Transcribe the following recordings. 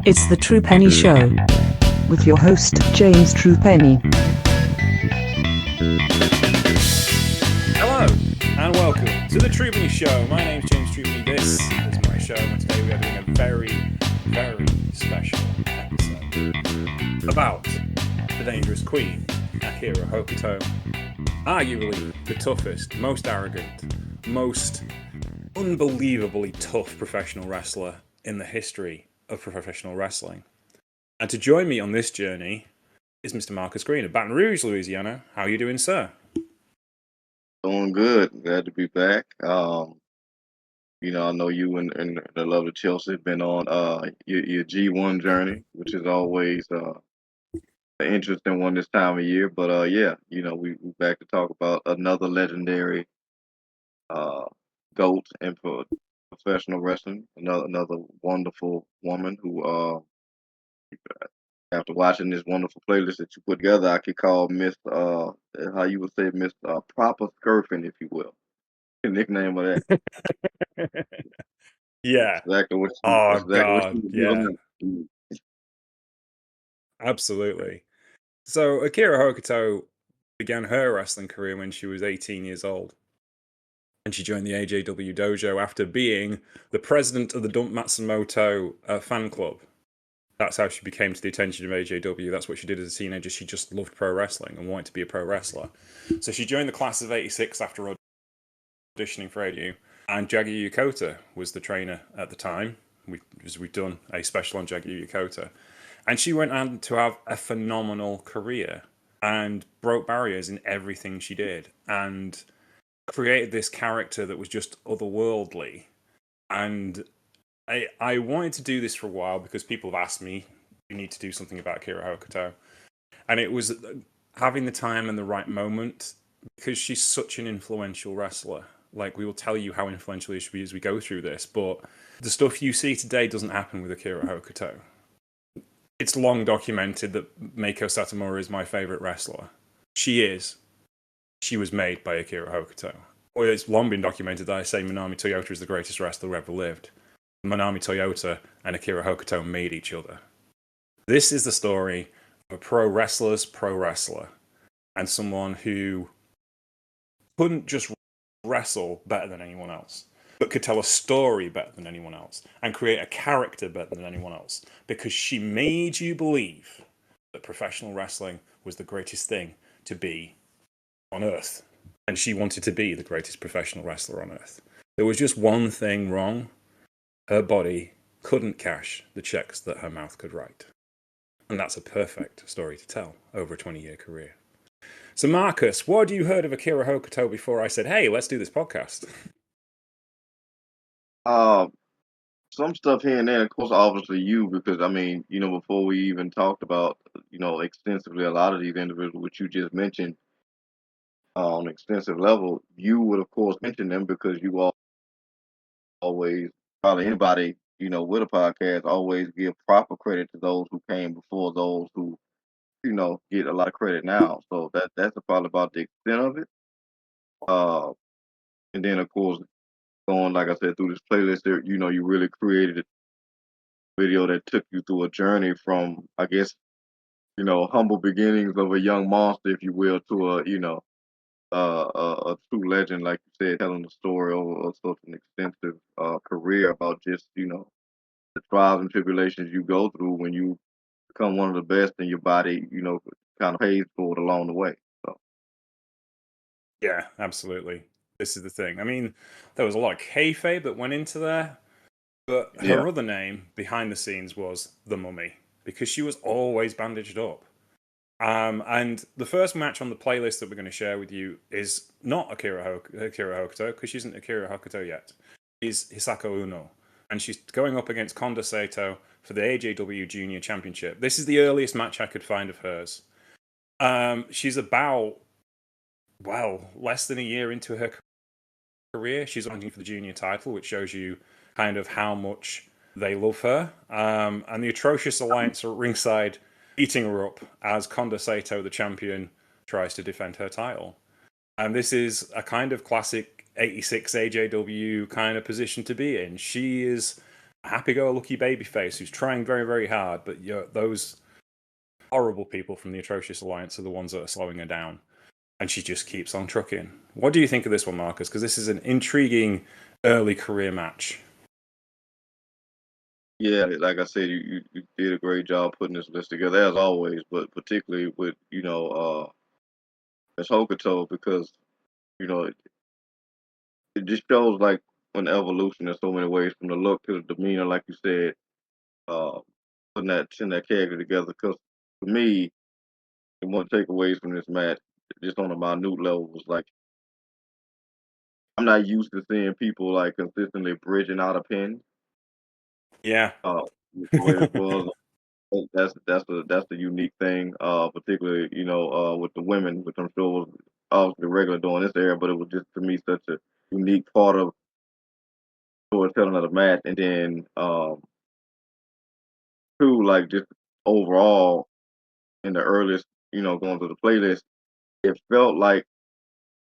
It's the True Penny Show with your host, James True Penny. Hello and welcome to the True Penny Show. My name's James True Penny. This is my show, and today we are doing a very, very special episode about the dangerous queen, Akira Hokuto. Arguably the toughest, most arrogant, most unbelievably tough professional wrestler in the history of professional wrestling. And to join me on this journey is Mr. Marcus Green of Baton Rouge, Louisiana. How are you doing, sir? Doing good. Glad to be back. I know you and the lovely Chelsea have been on your G1 journey, which is always an interesting one this time of year. But we're back to talk about another legendary uh GOAT in professional wrestling. Another wonderful woman who after watching this wonderful playlist that you put together, I could call Miss how you would say Miss Proper Skirfing, if you will. The nickname of that. Yeah. Exactly what Oh, that's exactly what she God. was Yeah, giving me. absolutely. So, Akira Hokuto began her wrestling career when she was 18 years old. And she joined the AJW dojo after being the president of the Dump Matsumoto fan club. That's how she became to the attention of AJW. That's what she did as a teenager. She just loved pro wrestling and wanted to be a pro wrestler. So she joined the class of 86 after auditioning for AJW. And Jaguar Yokota was the trainer at the time. We've done a special on Jaguar Yokota. And she went on to have a phenomenal career and broke barriers in everything she did and created this character that was just otherworldly. And I wanted to do this for a while because people have asked me, you need to do something about Akira Hokuto. And it was having the time and the right moment because she's such an influential wrestler. Like, we will tell you how influential she is as we go through this, but the stuff you see today doesn't happen with Akira Hokuto. It's long documented that Meiko Satomura is my favorite wrestler. She is. She was made by Akira Hokuto. Or it's long been documented that I say Manami Toyota is the greatest wrestler who ever lived. Manami Toyota and Akira Hokuto made each other. This is the story of a pro wrestler's pro wrestler and someone who couldn't just wrestle better than anyone else, but could tell a story better than anyone else and create a character better than anyone else because she made you believe that professional wrestling was the greatest thing to be on earth. And she wanted to be the greatest professional wrestler on earth. There was just one thing wrong. Her body couldn't cash the checks that her mouth could write. And that's a perfect story to tell over a 20-year career. So, Marcus, what had you heard of Akira Hokuto before I said, hey, let's do this podcast? Some stuff here and there, of course, obviously you, because I mean, before we even talked about, extensively a lot of these individuals which you just mentioned on an extensive level, you would of course mention them because you always, probably anybody, with a podcast, always give proper credit to those who came before those who, get a lot of credit now. So that's probably about the extent of it. Uh, and then of course going, like I said, through this playlist there, you really created a video that took you through a journey from, I guess, humble beginnings of a young monster, if you will, to a true legend, like you said, telling the story over such an extensive career about just, the trials and tribulations you go through when you become one of the best and your body, kind of pays for it along the way. So Yeah, absolutely. This is the thing. I mean, there was a lot of kayfabe that went into there, but yeah, her other name behind the scenes was The Mummy because she was always bandaged up. And the first match on the playlist that we're going to share with you is not Akira Hokuto, because she isn't Akira Hokuto yet. Is Hisako Uno. And she's going up against Konda Sato for the AJW Junior Championship. This is the earliest match I could find of hers. She's about, less than a year into her career. She's running for the junior title, which shows you kind of how much they love her. And the atrocious alliance at ringside eating her up as Konda Sato, the champion, tries to defend her title. And this is a kind of classic 86 AJW kind of position to be in. She is happy-go-lucky babyface who's trying very, very hard, but those horrible people from the Atrocious Alliance are the ones that are slowing her down, and she just keeps on trucking. What do you think of this one, Marcus? Because this is an intriguing early career match. Yeah, like I said, you did a great job putting this list together as always, but particularly with Miss Hokuto because you know it just shows like an evolution in so many ways from the look to the demeanor, like you said, uh, putting that character together. Because for me, and one takeaways from this match, just on a minute level, was like I'm not used to seeing people like consistently bridging out a pin. Yeah. The way this was, that's the unique thing, particularly with the women, which I'm sure was obviously regular during this era, but it was just to me such a unique part of storytelling of the match, and then two, like just overall in the earliest, going through the playlist, it felt like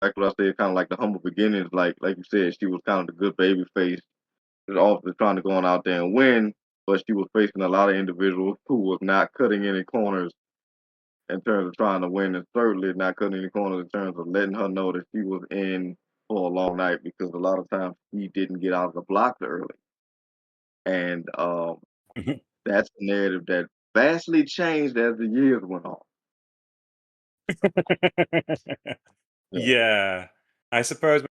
what I said, kind of like the humble beginnings, like you said, she was kind of the good baby face, was often trying to go on out there and win, but she was facing a lot of individuals who was not cutting any corners in terms of trying to win, and certainly not cutting any corners in terms of letting her know that she was in for a long night because a lot of times she didn't get out of the blocks early. And that's the narrative that vastly changed as the years went on. Yeah. Yeah. I suppose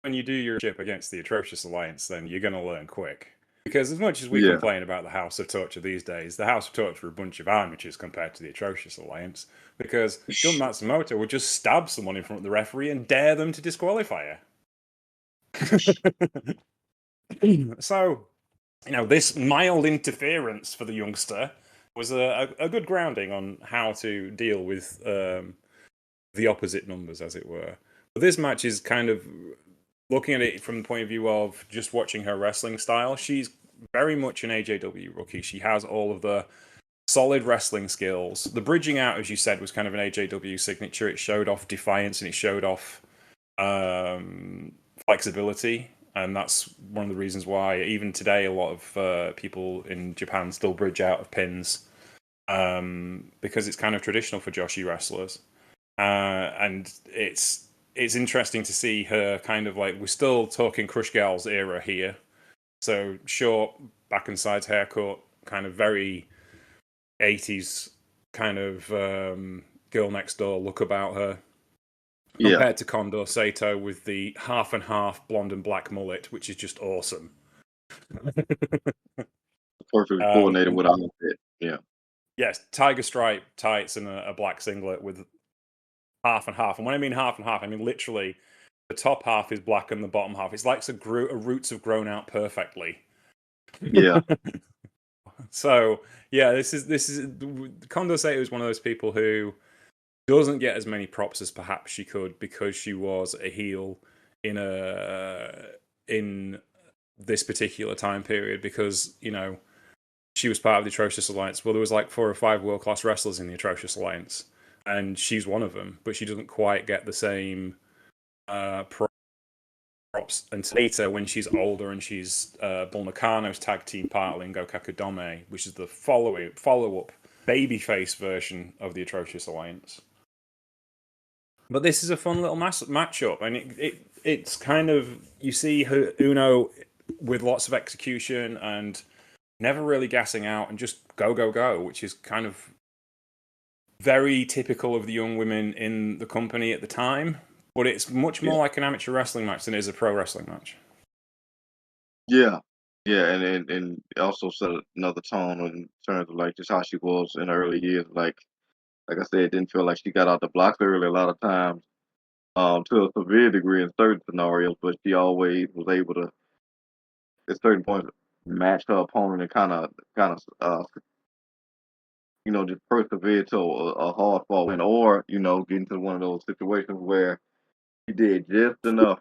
when you do your chip against the Atrocious Alliance, then you're going to learn quick. Because as much as we Yeah. complain about the House of Torture these days, the House of Torture are a bunch of amateurs compared to the Atrocious Alliance. Because Gun Matsumoto would just stab someone in front of the referee and dare them to disqualify her. So, this mild interference for the youngster was a good grounding on how to deal with the opposite numbers, as it were. But this match is kind of looking at it from the point of view of just watching her wrestling style. She's very much an AJW rookie. She has all of the solid wrestling skills. The bridging out, as you said, was kind of an AJW signature. It showed off defiance and it showed off flexibility. And that's one of the reasons why, even today, a lot of people in Japan still bridge out of pins because it's kind of traditional for Joshi wrestlers. And it's interesting to see her kind of like, we're still talking Crush Gal's era here. So short back and sides haircut, kind of very 80s kind of girl next door look about her. Yeah. Compared to Kondo Sato with the half and half blonde and black mullet, which is just awesome. Perfectly coordinated with outfit. Yeah. Yes, tiger stripe tights and a black singlet with half and half. And when I mean half and half, I mean literally the top half is black and the bottom half. It's like the roots have grown out perfectly. Yeah. So yeah, this is Kondo Sato is one of those people who doesn't get as many props as perhaps she could because she was a heel in this particular time period because she was part of the Atrocious Alliance. Well, there was like 4 or 5 world-class wrestlers in the Atrocious Alliance, and she's one of them, but she doesn't quite get the same props until later when she's older and she's Bull Nakano's tag team partner in Gokakudome, which is the follow-up babyface version of the Atrocious Alliance. But this is a fun little matchup, and it's kind of, you see her Uno with lots of execution and never really gassing out and just go, go, go, which is kind of very typical of the young women in the company at the time. But it's much more like an amateur wrestling match than it is a pro wrestling match. Yeah. Yeah, and also set another tone in terms of like just how she was in her early years. Like I said, it didn't feel like she got out the blocks early a lot of times, to a severe degree in certain scenarios, but she always was able to, at certain points, match her opponent and just persevere to a hard fought win, or get into one of those situations where she did just enough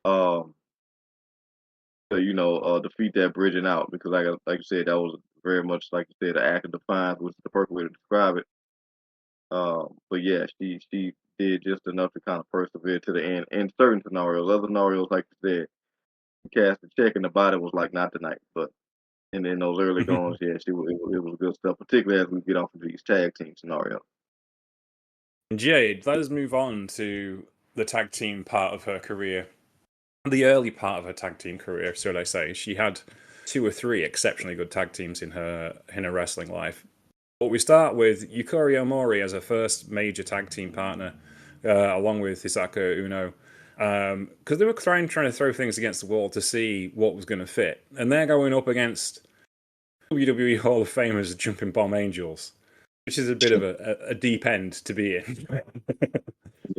um, to defeat that bridging out. Because like you said, that was very much like you said, an act of defiance, which is the perfect way to describe it. But yeah, she did just enough to kind of persevere to the end in certain scenarios. Other scenarios, like you said, cast the check and the body was like, not tonight. But and in those early goings, yeah, it was good stuff, particularly as we get off of these tag team scenarios. Jade, let us move on to the tag team part of her career. The early part of her tag team career, should I say. She had 2 or 3 exceptionally good tag teams in her wrestling life. But we start with Yukari Omori as her first major tag team partner, along with Hisaka Uno. Because they were trying to throw things against the wall to see what was going to fit. And they're going up against WWE Hall of Famers Jumping Bomb Angels, which is a bit of a deep end to be in.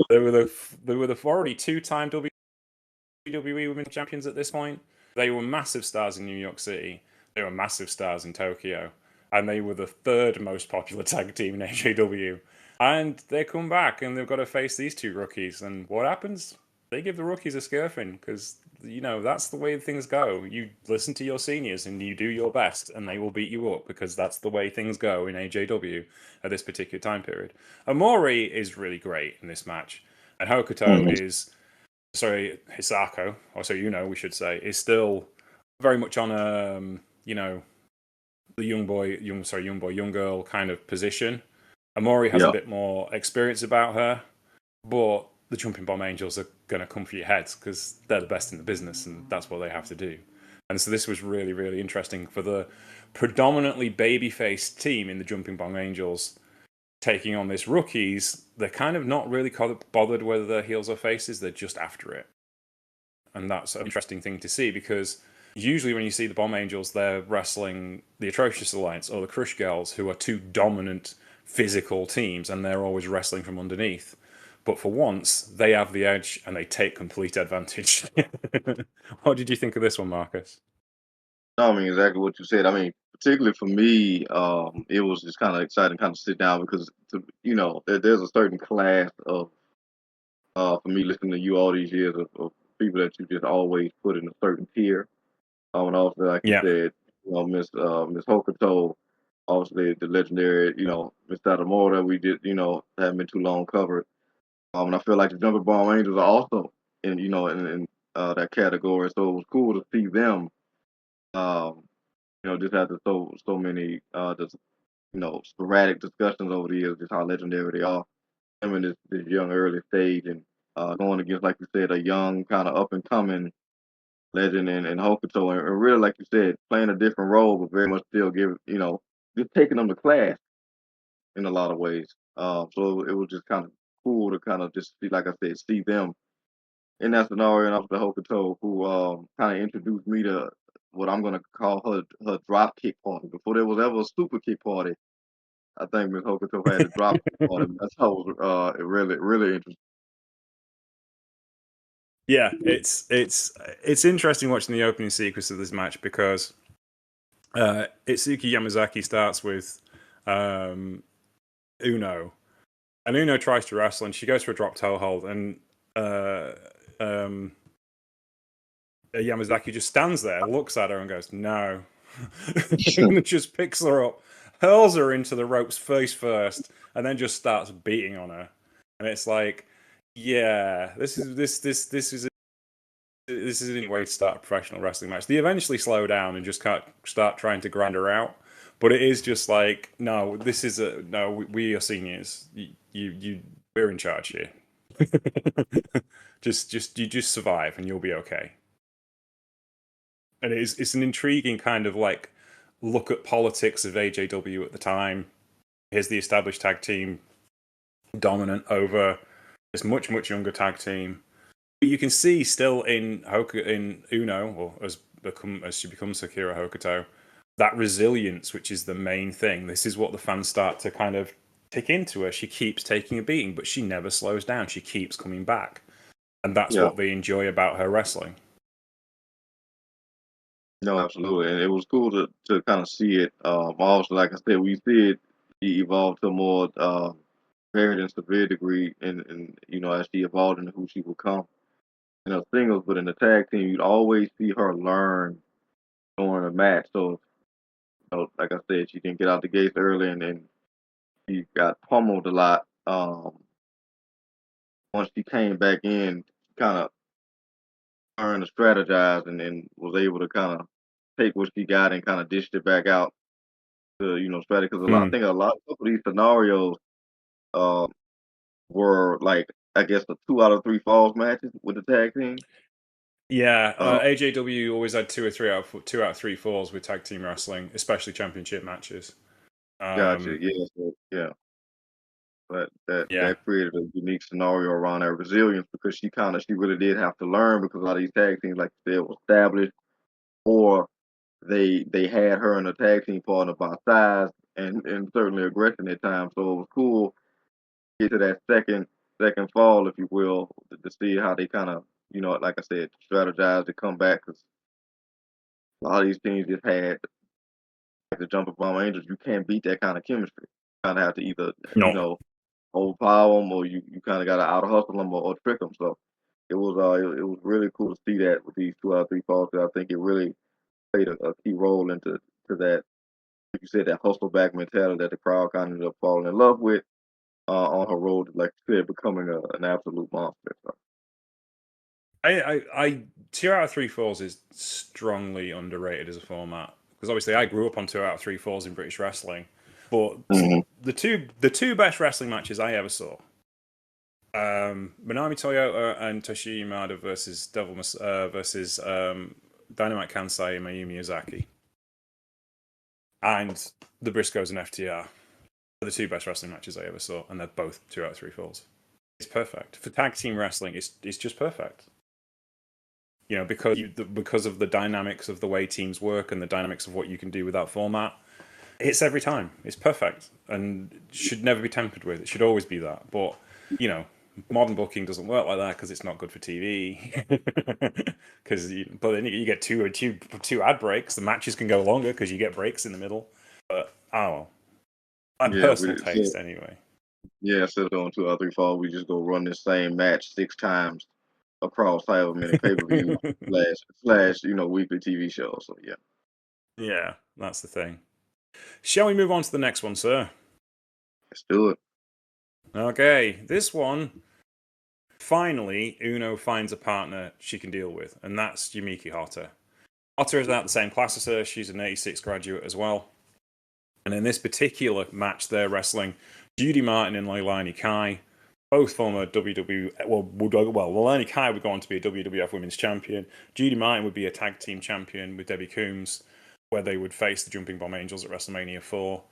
They were the already 2-time WWE Women's Champions at this point. They were massive stars in New York City. They were massive stars in Tokyo. And they were the 3rd most popular tag team in AJW. And they come back and they've got to face these 2 rookies. And what happens? They give the rookies a scurfing because, that's the way things go. You listen to your seniors and you do your best and they will beat you up because that's the way things go in AJW at this particular time period. Amori is really great in this match. And Hokuto is... Sorry, Hisako, or so we should say, is still very much on a, the young girl kind of position. Amori has a bit more experience about her, but the Jumping Bomb Angels are going to come for your heads because they're the best in the business and that's what they have to do. And so this was really, really interesting for the predominantly baby-faced team in the Jumping Bomb Angels taking on this rookies. They're kind of not really bothered whether they're heels or faces, they're just after it. And that's an interesting thing to see because usually when you see the Bomb Angels, they're wrestling the Atrocious Alliance or the Crush Girls, who are 2 dominant physical teams, and they're always wrestling from underneath. But for once, they have the edge and they take complete advantage. What did you think of this one, Marcus? No, I mean exactly what you said. I mean, particularly for me, it was just kind of exciting, kind of sit down because there's a certain class of for me listening to you all these years of people that you just always put in a certain tier. And also, like you Yeah. said, Miss Hokuto, obviously the legendary, Miss Tatamora, we did, haven't been too long covered. And I feel like the Jumping Bomb Angels are also in that category. So it was cool to see them. Um, just after so many just sporadic discussions over the years, just how legendary they are. Them in this young early stage and going against, like you said, a young kind of up and coming legend and Hokuto, and really, like you said, playing a different role, but very much still just taking them to class in a lot of ways. So it was just kind of cool to kind of just see, like I said, see them in that scenario, and also Hokuto, who kind of introduced me to what I'm gonna call her drop kick party. Before there was ever a super kick party, I think Miss Hokuto had a drop kick party. That's how it was really really interesting. Yeah, it's interesting watching the opening sequence of this match because Itsuki Yamazaki starts with Uno, and Uno tries to wrestle, and she goes for a drop toe hold, and Yamazaki just stands there, looks at her, and goes, "No," and just picks her up, hurls her into the ropes face first, and then just starts beating on her, and it's like, yeah, this is any way to start a professional wrestling match. They eventually slow down and just can't start trying to grind her out. But it is just like, no, we are seniors. We're in charge here. You just survive and you'll be okay. And it's an intriguing kind of like look at politics of AJW at the time. Here's the established tag team dominant over this much younger tag team. You can see still in Uno, or as she becomes Akira Hokuto, that resilience, which is the main thing. This is what the fans start to kind of take into her. She keeps taking a beating, but she never slows down. She keeps coming back, and that's what they enjoy about her wrestling. No, absolutely, and it was cool to kind of see it. Also, like I said, we see it evolve to a more varied and severe degree, and as she evolved into who she would become. Singles, but in the tag team, you'd always see her learn during a match. So, like I said, she didn't get out the gates early, and then she got pummeled a lot. Once she came back in, kind of learned to strategize and then was able to kind of take what she got and kind of dished it back out to strategy. Because I Hmm. think a lot of these scenarios uh, were like I guess the 2 out of 3 falls matches with the tag team. Yeah, Uh, AJW always had 2 out of 3 falls with tag team wrestling, especially championship matches. Gotcha. Um, Yeah. So, yeah. But yeah, that created a unique scenario around her resilience because she really did have to learn because a lot of these tag teams, like you said, were established or they had her and a tag team partner by size and certainly aggression at times. So it was cool to get to that second fall, if you will, to see how they kind of like I said, strategize to come back because a lot of these teams just had like the Jumper Bomb Angels. You can't beat that kind of chemistry. You kind of have to either no, overpower them or you kind of got to out hustle them or trick them. So it was really cool to see that with these 2 out of 3 falls. I think it really played a key role into to that. Like you said, that hustle back mentality that the crowd kind of ended up falling in love with on her road, like you said, becoming an absolute monster. So, I 2 out of 3 falls is strongly underrated as a format because obviously I grew up on 2 out of 3 falls in British wrestling, but hmm the two best wrestling matches I ever saw, Manami Toyota and Toshio Yamada versus versus Dynamite Kansai and Mayumi Miyazaki, and the Briscoes and FTR are the two best wrestling matches I ever saw, and they're both 2 out of 3 falls. It's perfect for tag team wrestling. It's just perfect. Because of the dynamics of the way teams work and the dynamics of what you can do with that format, it's every time. It's perfect and should never be tampered with. It should always be that. But you know, modern booking doesn't work like that because it's not good for TV. But then you get two ad breaks. The matches can go longer because you get breaks in the middle. But oh well, my yeah, personal taste anyway. instead of doing 2 out of 3 falls, we just go run this same match 6 times across however many pay-per-views slash weekly TV shows. So yeah, Yeah, that's the thing. Shall we move on to the next one, sir? let's do it. Okay, this one. Finally, Uno finds a partner she can deal with, and that's Yumiki Hotta. Hotta is out the same class as her. She's an 86 graduate as well. And in this particular match, they're wrestling Judy Martin and Leilani Kai, both former WWE. Well, Leilani Kai would go on to be a WWF Women's Champion. Judy Martin would be a tag team champion with Debbie Coombs, where they would face the Jumping Bomb Angels at WrestleMania 4.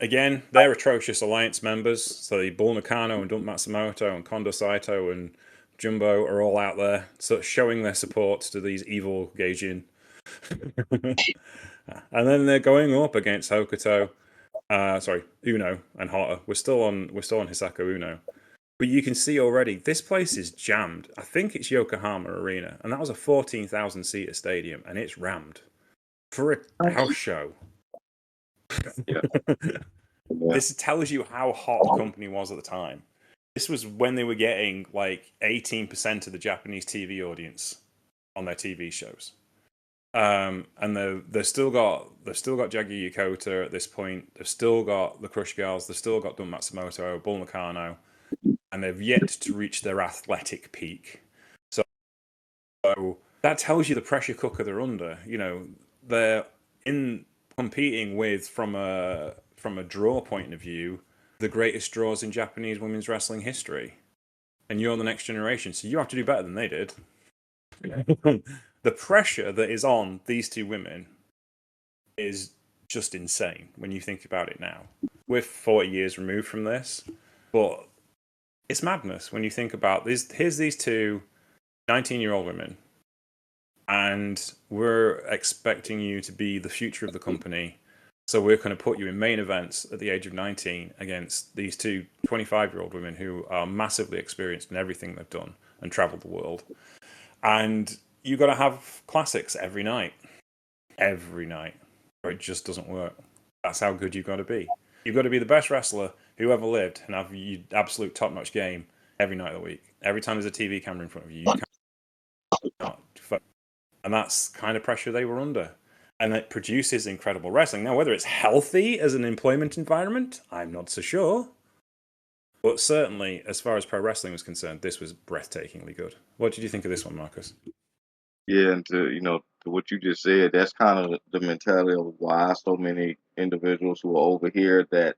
Again, they're atrocious alliance members. So the Bull Nakano and Dump Matsumoto and Kondo Saito and Jumbo are all out there, so showing their support to these evil Gaijin. And then they're going up against Hokuto. Uno and Hotta. We're still on Hisako Uno. But you can see already this place is jammed. I think it's Yokohama Arena, and that was a 14,000 seater stadium, and it's rammed for a house show. Yeah, yeah, This tells you how hot the company was at the time. This was when they were getting like 18% of the Japanese TV audience on their TV shows. And they've still got Jaggy Yokota at this point. They've still got the Crush Girls. They've still got Dun Matsumoto, Bull Nakano, and they've yet to reach their athletic peak. So that tells you the pressure cooker they're under. They're in competing with from a draw point of view the greatest draws in Japanese women's wrestling history, and you're the next generation, so you have to do better than they did. The pressure that is on these two women is just insane when you think about it now. We're 40 years removed from this, but it's madness when you think about this. Here's these two 19-year-old women, and we're expecting you to be the future of the company. So we're going to put you in main events at the age of 19 against these two 25-year-old women who are massively experienced in everything they've done and traveled the world. And you've got to have classics every night, or it just doesn't work. That's how good you've got to be. You've got to be the best wrestler who ever lived and have your absolute top-notch game every night of the week. Every time there's a TV camera in front of you, you can't. And that's kind of pressure they were under. And it produces incredible wrestling. Now, whether it's healthy as an employment environment, I'm not so sure. But certainly, as far as pro wrestling was concerned, this was breathtakingly good. What did you think of this one, Marcus? Yeah, and to what you just said, that's kind of the mentality of why so many individuals who are over here that,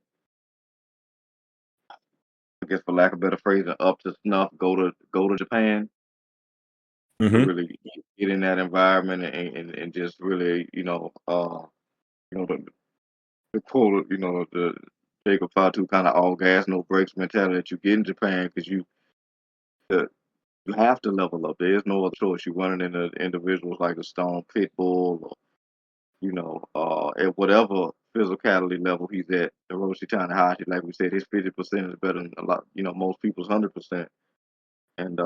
I guess for lack of a better phrase, up to snuff, go to Japan to Mm-hmm. really get in that environment and just really, the quote, the Jacob Fatu kind of all gas, no brakes mentality that you get in Japan because uh, you have to level up. There is no other choice. You're running into individuals like a Stone Pitbull or, at whatever physicality level he's at, Hiroshi Tanahashi, like we said, his 50% is better than a lot, most people's 100%. And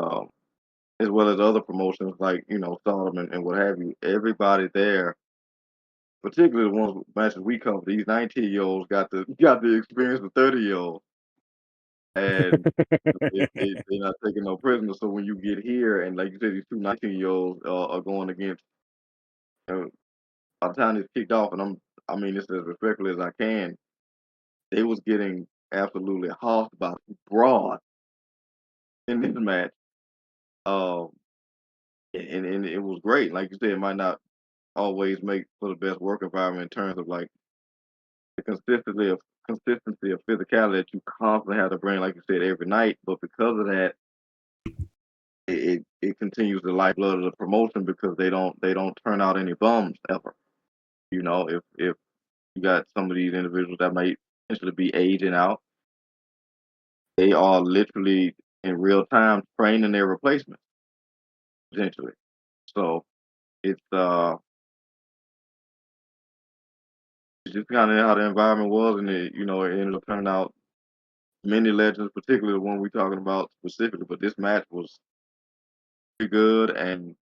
as well as other promotions like, Stardom and what have you, everybody there, particularly the ones matches we cover, these 19-year-olds got the experience of 30-year-olds. And they're not taking no prisoners. So when you get here, and like you said, these two 19-year-olds are going against, uh, by the time this kicked off, and I mean this as respectfully as I can, they was getting absolutely hossed by broad in this match. Um, and it was great. Like you said, it might not always make for the best work environment in terms of like the consistency of physicality that you constantly have to bring, like you said, every night. But because of that, it continues the lifeblood of the promotion because they don't turn out any bums ever. If you got some of these individuals that might potentially be aging out, they are literally in real time training their replacements potentially. So it's it's just kind of how the environment was, and it ended up turning out many legends, particularly the one we're talking about specifically. But this match was pretty good, and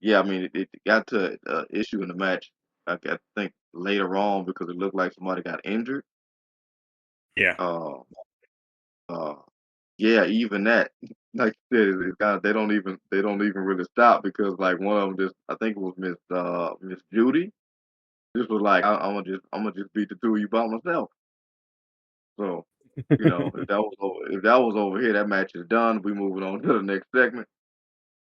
yeah, I mean, it got to issue in the match. I think later on because it looked like somebody got injured. Yeah. Uh, uh, yeah, even that, like you said, it's kind of they don't even really stop because like one of them just I think it was Miss Judy. This was like I'm gonna just beat the two of you by myself. So if that was over here, that match is done. We moving on to the next segment.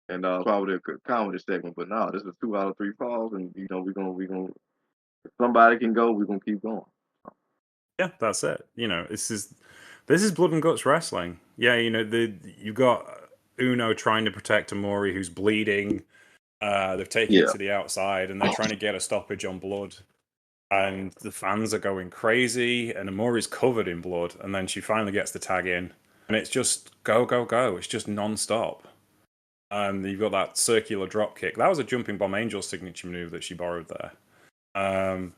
And probably a comedy segment, but no, this is 2 out of 3 falls, and we gonna if somebody can go, we're gonna keep going. Yeah, that's it. This is blood and guts wrestling. Yeah, you've got Uno trying to protect Amori who's bleeding. They've taken it Yeah, to the outside and they're trying to get a stoppage on blood. And the fans are going crazy, and Amori's covered in blood, and then she finally gets the tag in, and it's just go, go, go. It's just non-stop. And you've got that circular drop kick. That was a jumping bomb angel signature move that she borrowed there. And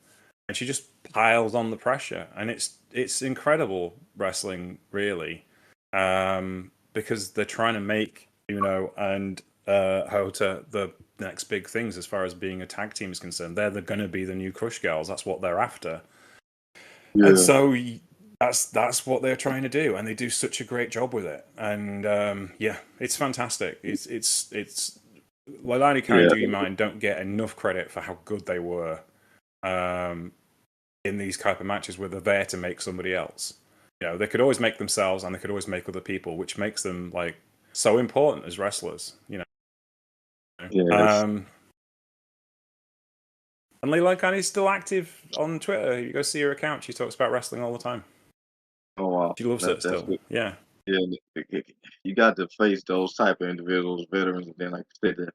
she just piles on the pressure, and it's incredible wrestling, really, because they're trying to make and Hota the next big things as far as being a tag team is concerned. They're going to be the new Crush Girls. That's what they're after, and yeah, so that's what they're trying to do, and they do such a great job with it. And yeah, it's fantastic. It's Leilani Kai and yeah, Judy Mine don't get enough credit for how good they were. Um, in these type of matches where they're there to make somebody else. They could always make themselves and they could always make other people, which makes them like so important as wrestlers. yes. Um, and Leila Kani's still active on Twitter. You go see her account. She talks about wrestling all the time. Oh wow, She loves it that's still. good. Yeah. Yeah, you got to face those type of individuals, veterans, and then like you said,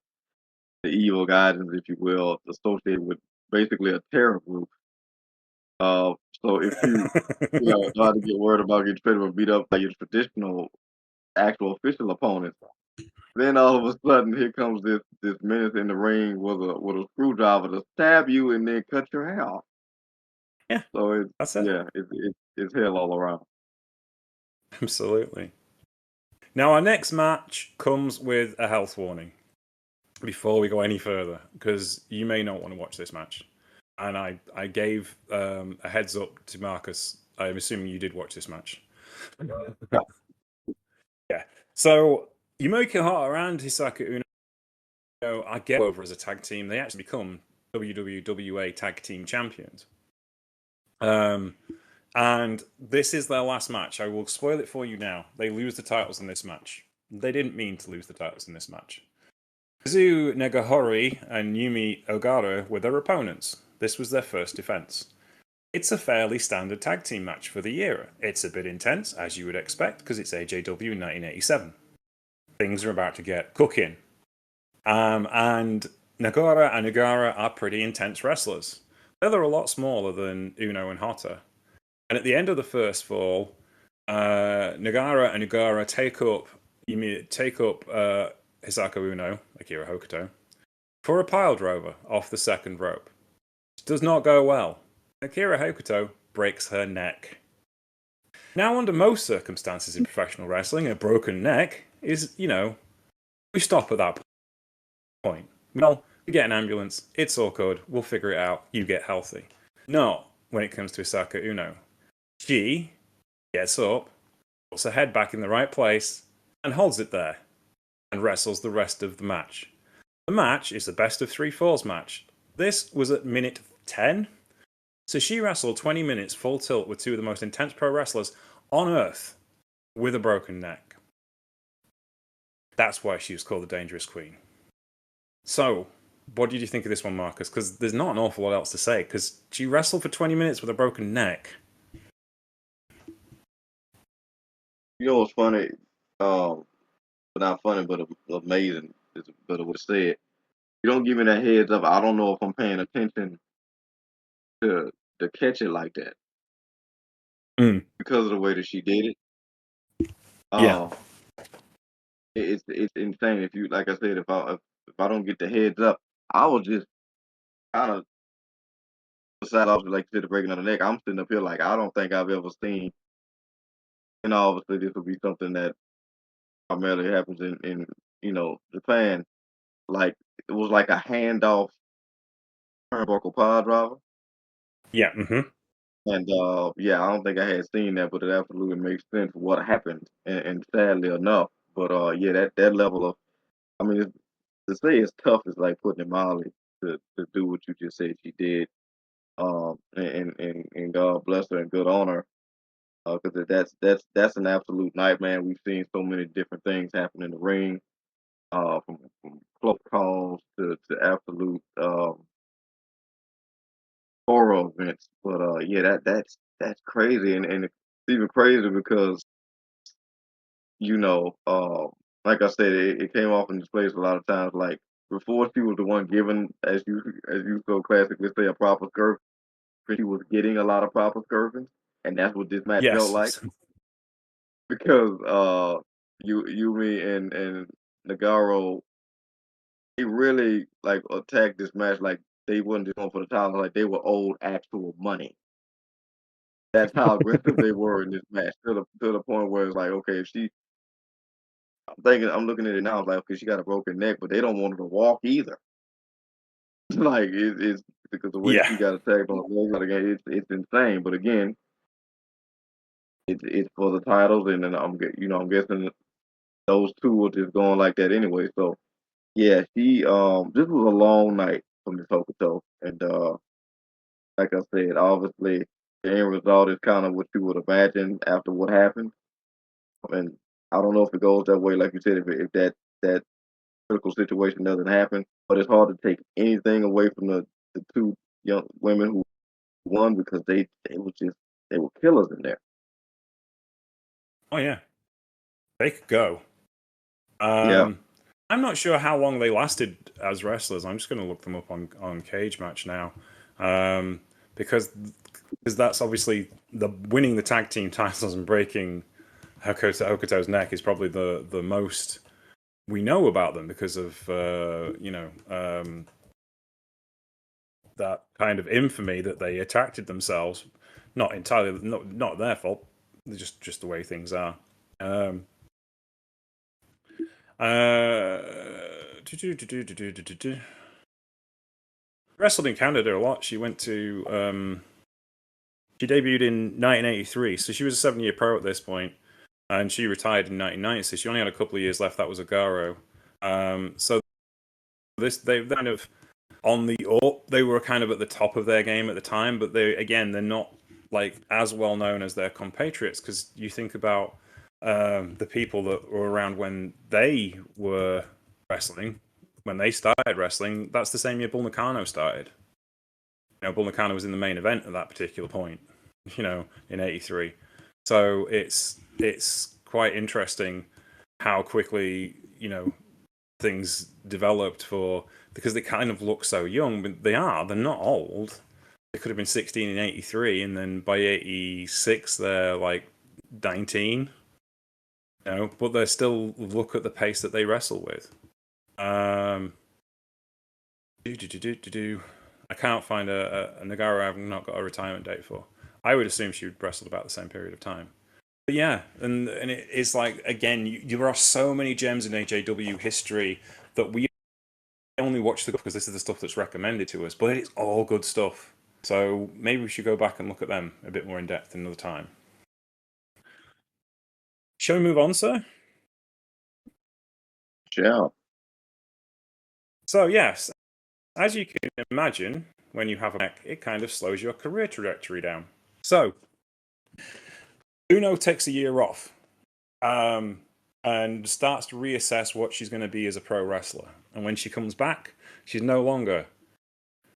the evil guidance, if you will, associated with basically a terror group. Uh, so if you try to get worried about getting straight up beat up by your traditional actual official opponents. Then all of a sudden, here comes this menace in the ring with a screwdriver to stab you and then cut your hair off. Yeah, So it's that's it. yeah, it's hell all around. Absolutely. Now, our next match comes with a health warning before we go any further, because you may not want to watch this match. And I gave a heads up to Marcus. I'm assuming you did watch this match. Yeah. So Yumiko Hara and Hisaka Uno, I get over as a tag team. They actually become WWA Tag Team Champions. And this is their last match. I will spoil it for you now. They lose the titles in this match. They didn't mean to lose the titles in this match. Kazu Negahori and Yumi Ogata were their opponents. This was their first defense. It's a fairly standard tag team match for the era. It's a bit intense, as you would expect, because it's AJW in 1987. Things are about to get cooking. And Nagara and Nagara are pretty intense wrestlers. They're a lot smaller than Uno and Hotta. And at the end of the first fall, Nagara and Nagara take up Hisako Uno, Akira Hokuto, for a pile driver off the second rope. It does not go well. Akira Hokuto breaks her neck. Now, under most circumstances in professional wrestling, a broken neck is, we stop at that point. Well, we get an ambulance, it's all good, we'll figure it out, you get healthy. No, when it comes to Hisako Uno. She gets up, puts her head back in the right place, and holds it there, and wrestles the rest of the match. The match is the best of 3 falls match. This was at minute 10. So she wrestled 20 minutes full tilt with 2 of the most intense pro wrestlers on earth with a broken neck. That's why she was called the Dangerous Queen. So, what did you think of this one, Marcus? Because there's not an awful lot else to say, because she wrestled for 20 minutes with a broken neck. You know what's funny? Not funny, but amazing is a better way to say it. You don't give me that heads up. I don't know if I'm paying attention to catch it like that because of the way that she did it. Yeah. It's insane. If you, like I said, if I don't get the heads up, I was just kind of beside off like you said, the breaking of the neck. I'm sitting up here like I don't think I've ever seen. And obviously, this will be something that primarily happens in Japan. Like it was like a handoff turnbuckle pile driver. Yeah. And yeah, I don't think I had seen that, but it absolutely makes sense what happened, and sadly enough. But yeah, that level of, I mean, to say it's tough is like putting it mildly to do what you just said she did. And God bless her and good on her, because that's an absolute nightmare. We've seen so many different things happen in the ring, from close calls to absolute horror events. But yeah, that's crazy, and it's even crazier because you know, like I said, it came off in displays a lot of times. Like before, she was the one given, as you so classically say, a proper skirt. She was getting a lot of proper skirting, and that's what this match felt like Yes. because Yumi and Nagaro, they really like attacked this match like they wasn't just going for the title, like they were owed actual money. That's how aggressive they were in this match to the point where it's like, okay, if she, I'm looking at it now, like, okay, she got a broken neck, but they don't want her to walk either. Like it's because the way Yeah. she got attacked on the leg, again, it's insane. But again, it's for the titles, and then I'm guessing those two were just going like that anyway. So yeah, this was a long night for Miss Hokuto, and like I said, obviously the end result is kind of what you would imagine after what happened. And I don't know if it goes that way, like you said, if that critical situation doesn't happen. But it's hard to take anything away from the 2 young women who won because they were killers in there. Oh, yeah. They could go. Yeah. I'm not sure how long they lasted as wrestlers. I'm just going to look them up on Cage Match now, because that's obviously the winning the tag team titles and breaking Hokuto's neck is probably the most we know about them because of that kind of infamy that they attracted themselves. Not entirely, not their fault. Just the way things are. Wrestled in Canada a lot. She went to. She debuted in 1983, so she was a 7-year pro at this point, and she retired in 1990. So she only had a couple of years left. That was Agaro. So they kind of on the up. They were kind of at the top of their game at the time, but they're not like as well known as their compatriots, because you think about the people that were around when they were wrestling, when they started wrestling. That's the same year Bull Nakano started. Bull Nakano was in the main event at that particular point, in '83. So it's quite interesting how quickly things developed because they kind of look so young, but they're not old. They could have been 16 in '83, and then by '86 they're like 19. But they still look at the pace that they wrestle with. I can't find a Nagara I've not got a retirement date for. I would assume she would wrestle about the same period of time. But yeah, and it's like, again, there are so many gems in AJW history that we only watch because this is the stuff that's recommended to us, but it's all good stuff. So maybe we should go back and look at them a bit more in depth another time. Shall we move on, sir? Yeah. So yes, as you can imagine, when you have a neck, it kind of slows your career trajectory down. So Uno takes a year off and starts to reassess what she's going to be as a pro wrestler. And when she comes back, she's no longer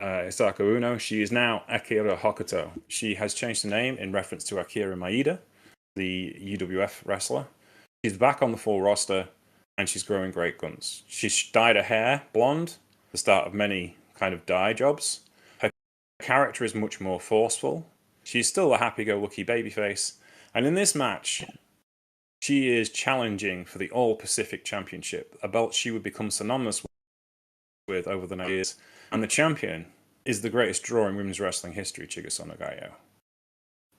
Hisako Uno. She is now Akira Hokuto. She has changed her name in reference to Akira Maeda, the UWF wrestler. She's back on the full roster, and she's growing great guns. She's dyed her hair blonde, the start of many kind of dye jobs. Her character is much more forceful. She's still a happy-go-lucky babyface. And in this match, she is challenging for the All-Pacific Championship, a belt she would become synonymous with over the next years. And the champion is the greatest draw in women's wrestling history, Chigusa Nagayo.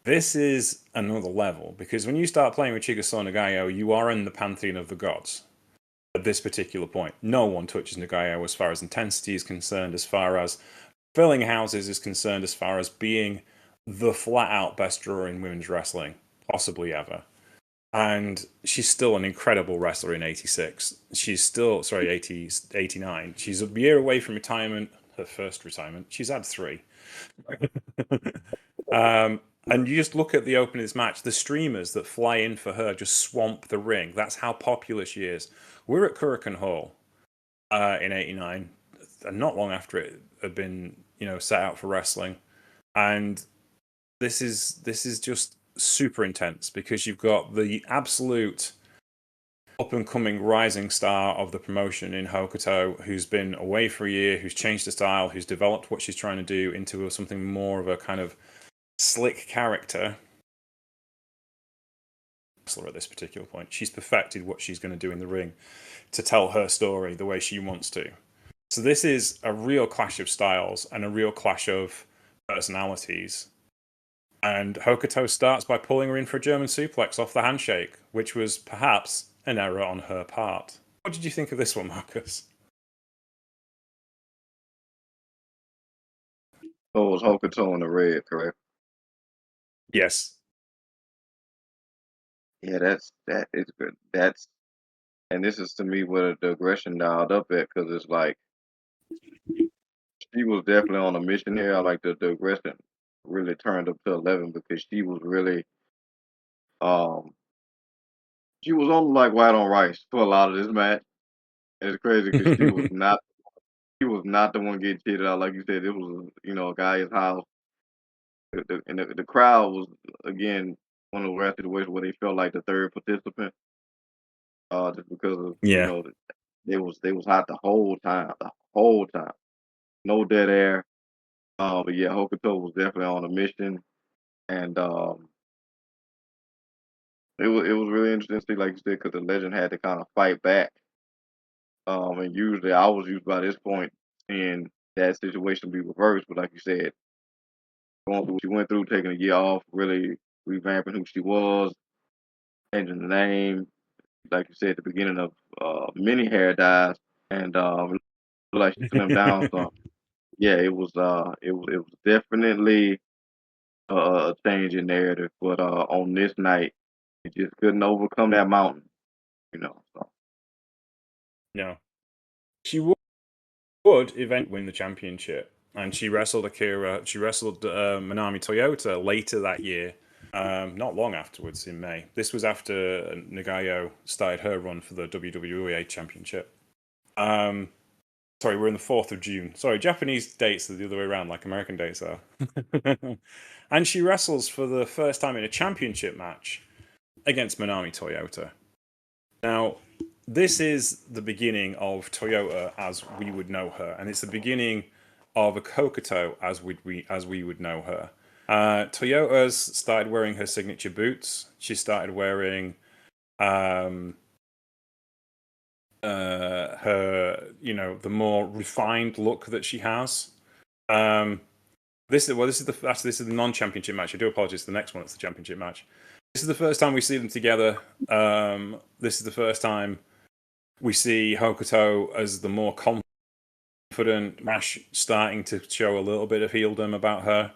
This is another level, because when you start playing with Chigusa Nagayo, you are in the pantheon of the gods. At this particular point, no one touches Nagayo as far as intensity is concerned, as far as filling houses is concerned, as far as being the flat-out best drawer in women's wrestling, possibly ever. And she's still an incredible wrestler in '86. She's still, 89. She's a year away from retirement, her first retirement. She's had 3. And you just look at the opening of this match, the streamers that fly in for her just swamp the ring. That's how popular she is. We're at Korakuen Hall in '89, and not long after it had been, set out for wrestling. And this is just super intense, because you've got the absolute up-and-coming rising star of the promotion in Hokuto, who's been away for a year, who's changed her style, who's developed what she's trying to do into something more of a kind of slick character wrestler at this particular point. She's perfected what she's going to do in the ring to tell her story the way she wants to. So this is a real clash of styles and a real clash of personalities. And Hokuto starts by pulling her in for a German suplex off the handshake, which was perhaps an error on her part. What did you think of this one, Marcus? Oh, it was Hokuto in the red, correct? Yes. Yeah, that is good. And this is to me where the aggression dialed up at, because it's like she was definitely on a mission here. I like the aggression really turned up to 11, because she was really um she was on like white on rice for a lot of this match. And it's crazy because she was not the one getting cheated out. Like you said, it was a guy's house. And the crowd was, again, one of the rare situations where they felt like the third participant, just because of Yeah. they was hot the whole time, no dead air. But yeah, Hokuto was definitely on a mission, and it was really interesting to see, like you said, because the legend had to kind of fight back. And usually I was used by this point seeing that situation be reversed, but like you said, going through what she went through, taking a year off, really revamping who she was, changing the name, like you said at the beginning of many hair dyes, and like she slimmed down some. Yeah, it was definitely a change in narrative, but on this night, it just couldn't overcome that mountain. So No. She would eventually win the championship. and she wrestled Akira. She wrestled Manami Toyota later that year, not long afterwards in May. This was after Nagayo started her run for the WWE Championship. Sorry, we're in the 4th of June. Sorry, Japanese dates are the other way around, like American dates are. And she wrestles for the first time in a championship match against Manami Toyota. Now, this is the beginning of Toyota as we would know her, and it's the beginning of a Hokuto as we would know her. Toyota's started wearing her signature boots. She started wearing her, the more refined look that she has. This is the non-championship match. I do apologize. The next one, it's the championship match. This is the first time we see them together. This is the first time we see Hokuto as the more confident Mash starting to show a little bit of heeldom about her.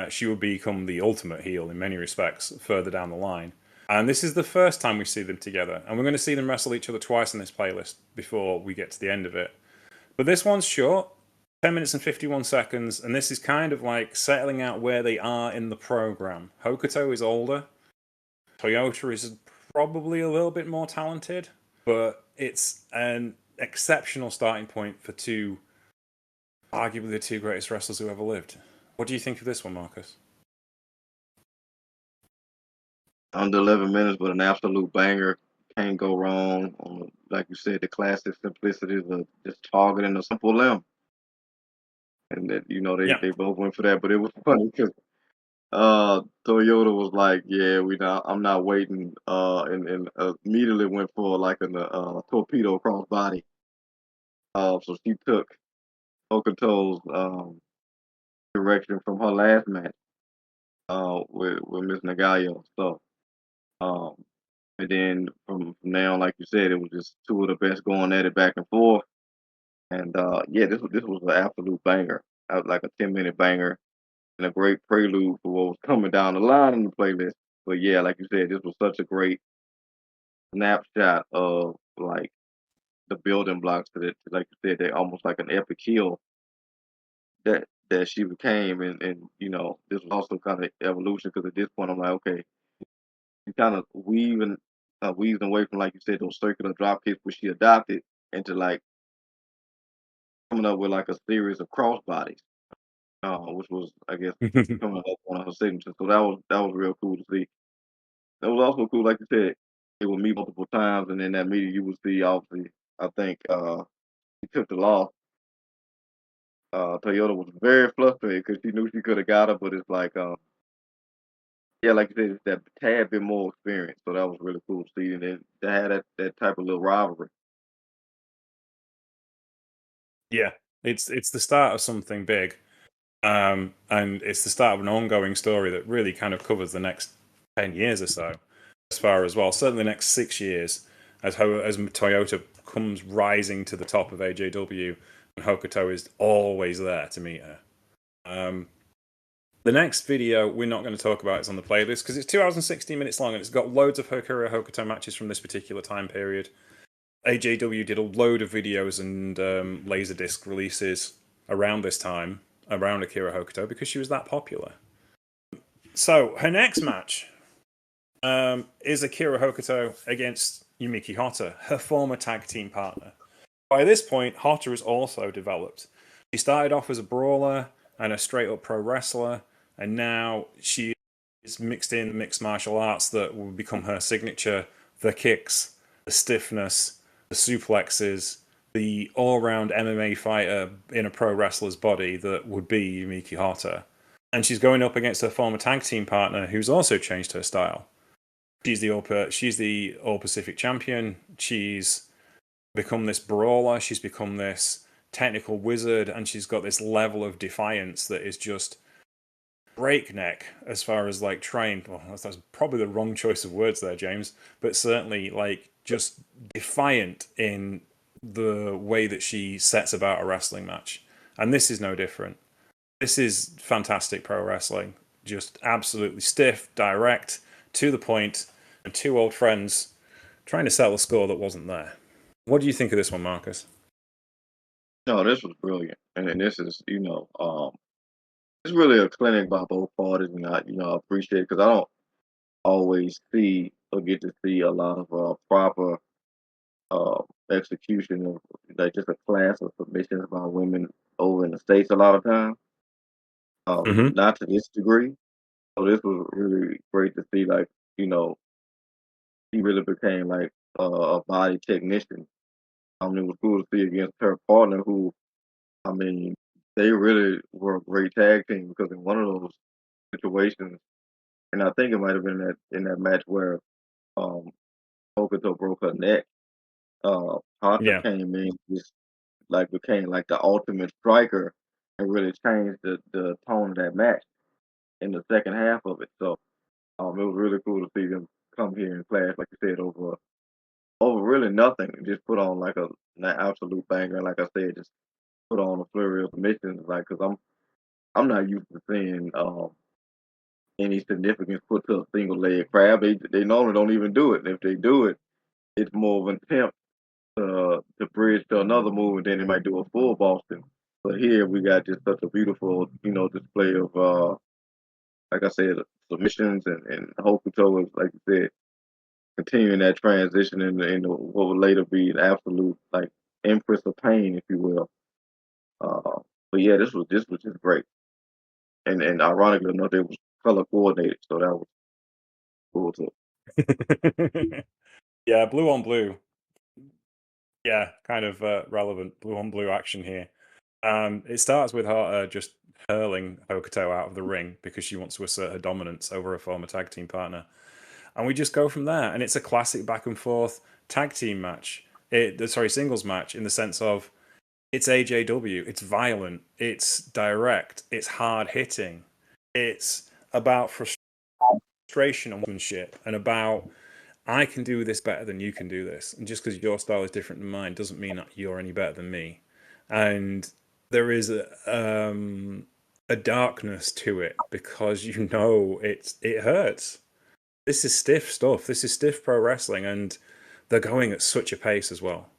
She will become the ultimate heel in many respects further down the line. And this is the first time we see them together. And we're going to see them wrestle each other twice in this playlist before we get to the end of it. But this one's short, 10 minutes and 51 seconds. And this is kind of like settling out where they are in the program. Hokuto is older. Toyota is probably a little bit more talented. But it's an exceptional starting point for arguably the two greatest wrestlers who ever lived. What do you think of this one, Marcus? Under 11 minutes, but an absolute banger. Can't go wrong. Like you said, the classic simplicity of just targeting a simple limb. And that, they both went for that. But it was funny because Toyota was like, "Yeah, I'm not waiting," and immediately went for like a torpedo crossbody. So she took Hokuto's direction from her last match with Miss Nagayo. So and then from now, like you said, it was just two of the best going at it back and forth. And this was an absolute banger, like a 10-minute banger, and a great prelude for what was coming down the line in the playlist. But yeah, like you said, this was such a great snapshot of like the building blocks that it, like you said, they're almost like an epic heel that she became, and this was also kind of evolution because at this point I'm like, okay, you kind of weaving away from, like you said, those circular drop kicks which she adopted into like coming up with like a series of crossbodies, which was I guess coming up one of her signatures. So that was real cool to see. That was also cool, like you said, it would meet multiple times, and in that meeting you would see obviously. I think he took the loss. Toyota was very frustrated because she knew she could have got her, but it's like, yeah, like you said, it's that tad bit more experience. So that was really cool to see, and then to have that type of little rivalry. Yeah, it's the start of something big, and it's the start of an ongoing story that really kind of covers the next 10 years or so, as far as well. Certainly the next 6 years, as Toyota comes rising to the top of AJW, and Hokuto is always there to meet her. The next video we're not going to talk about is on the playlist because it's 2 hours and 16 minutes long, and it's got loads of Akira Hokuto matches from this particular time period. AJW did a load of videos and Laserdisc releases around this time, around Akira Hokuto, because she was that popular. So, her next match is Akira Hokuto against Yumiki Hotta, her former tag team partner. By this point, Hotta has also developed. She started off as a brawler and a straight-up pro wrestler, and now she is mixed in mixed martial arts that will become her signature, the kicks, the stiffness, the suplexes, the all-round MMA fighter in a pro wrestler's body that would be Yumiki Hotta. And she's going up against her former tag team partner, who's also changed her style. She's the All Pacific champion. She's become this brawler. She's become this technical wizard, and she's got this level of defiance that is just breakneck as far as like trained. Well, that's probably the wrong choice of words there, James, but certainly like just defiant in the way that she sets about a wrestling match. And this is no different. This is fantastic pro wrestling. Just absolutely stiff, direct, to the point, and two old friends trying to settle a score that wasn't there. What do you think of this one, Marcus? No, this was brilliant, and this is it's really a clinic by both parties, and I appreciate because I don't always see or get to see a lot of proper uh, execution of like just a class of submissions by women over in the states a lot of times. Hmm. Not to this degree. So this was really great to see. Like he really became like a body technician. It was cool to see against her partner, who I mean, they really were a great tag team because in one of those situations, and I think it might have been in that match where um Hokuto broke her neck. Hunter Yeah. came in, just like became like the ultimate striker, and really changed the tone of that match in the second half of it. So it was really cool to see them come here and clash, like you said, over really nothing, and just put on like an absolute banger. Like I said, just put on a flurry of submissions, like because I'm not used to seeing any significance put to a single leg crab. They normally don't even do it. And if they do it, it's more of an attempt to bridge to another move, and then they might do a full Boston. But here we got just such a beautiful, display of like I said, submissions, and Hokuto is, like you said, continuing that transition into what would later be an absolute like empress of pain, if you will. But yeah, this was just great, and ironically enough, it was color coordinated, so that was cool too. Yeah, blue on blue. Yeah, kind of relevant blue on blue action here. It starts with her just hurling Hokuto out of the ring because she wants to assert her dominance over her former tag team partner. And we just go from there. And it's a classic back and forth tag team match. Sorry, singles match in the sense of it's AJW, it's violent, it's direct, it's hard hitting, it's about frustration and shit, and about I can do this better than you can do this. And just because your style is different than mine doesn't mean that you're any better than me. And there is a darkness to it because it hurts. This is stiff stuff. This is stiff pro wrestling, and they're going at such a pace as well.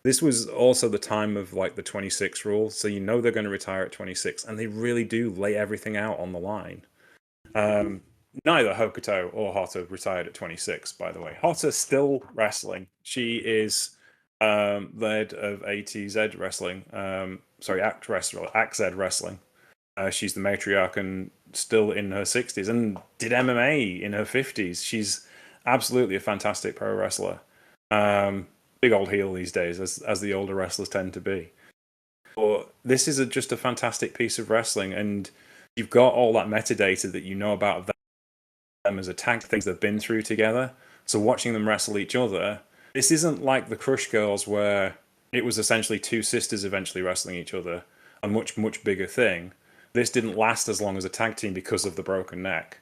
This was also the time of like the 26 rule, so you know they're going to retire at 26, and they really do lay everything out on the line. Um, Neither Hokuto or Hotta retired at 26, by the way. Hotta's still wrestling. She is the head of ATZ Wrestling. Sorry, ACZ Wrestling. She's the matriarch and still in her 60s and did MMA in her 50s. She's absolutely a fantastic pro wrestler. Big old heel these days, as the older wrestlers tend to be. But this is just a fantastic piece of wrestling, and you've got all that metadata that you know about them as a tag, things they've been through together. So watching them wrestle each other, this isn't like the Crush Girls where it was essentially two sisters eventually wrestling each other, a much, much bigger thing. This didn't last as long as a tag team because of the broken neck.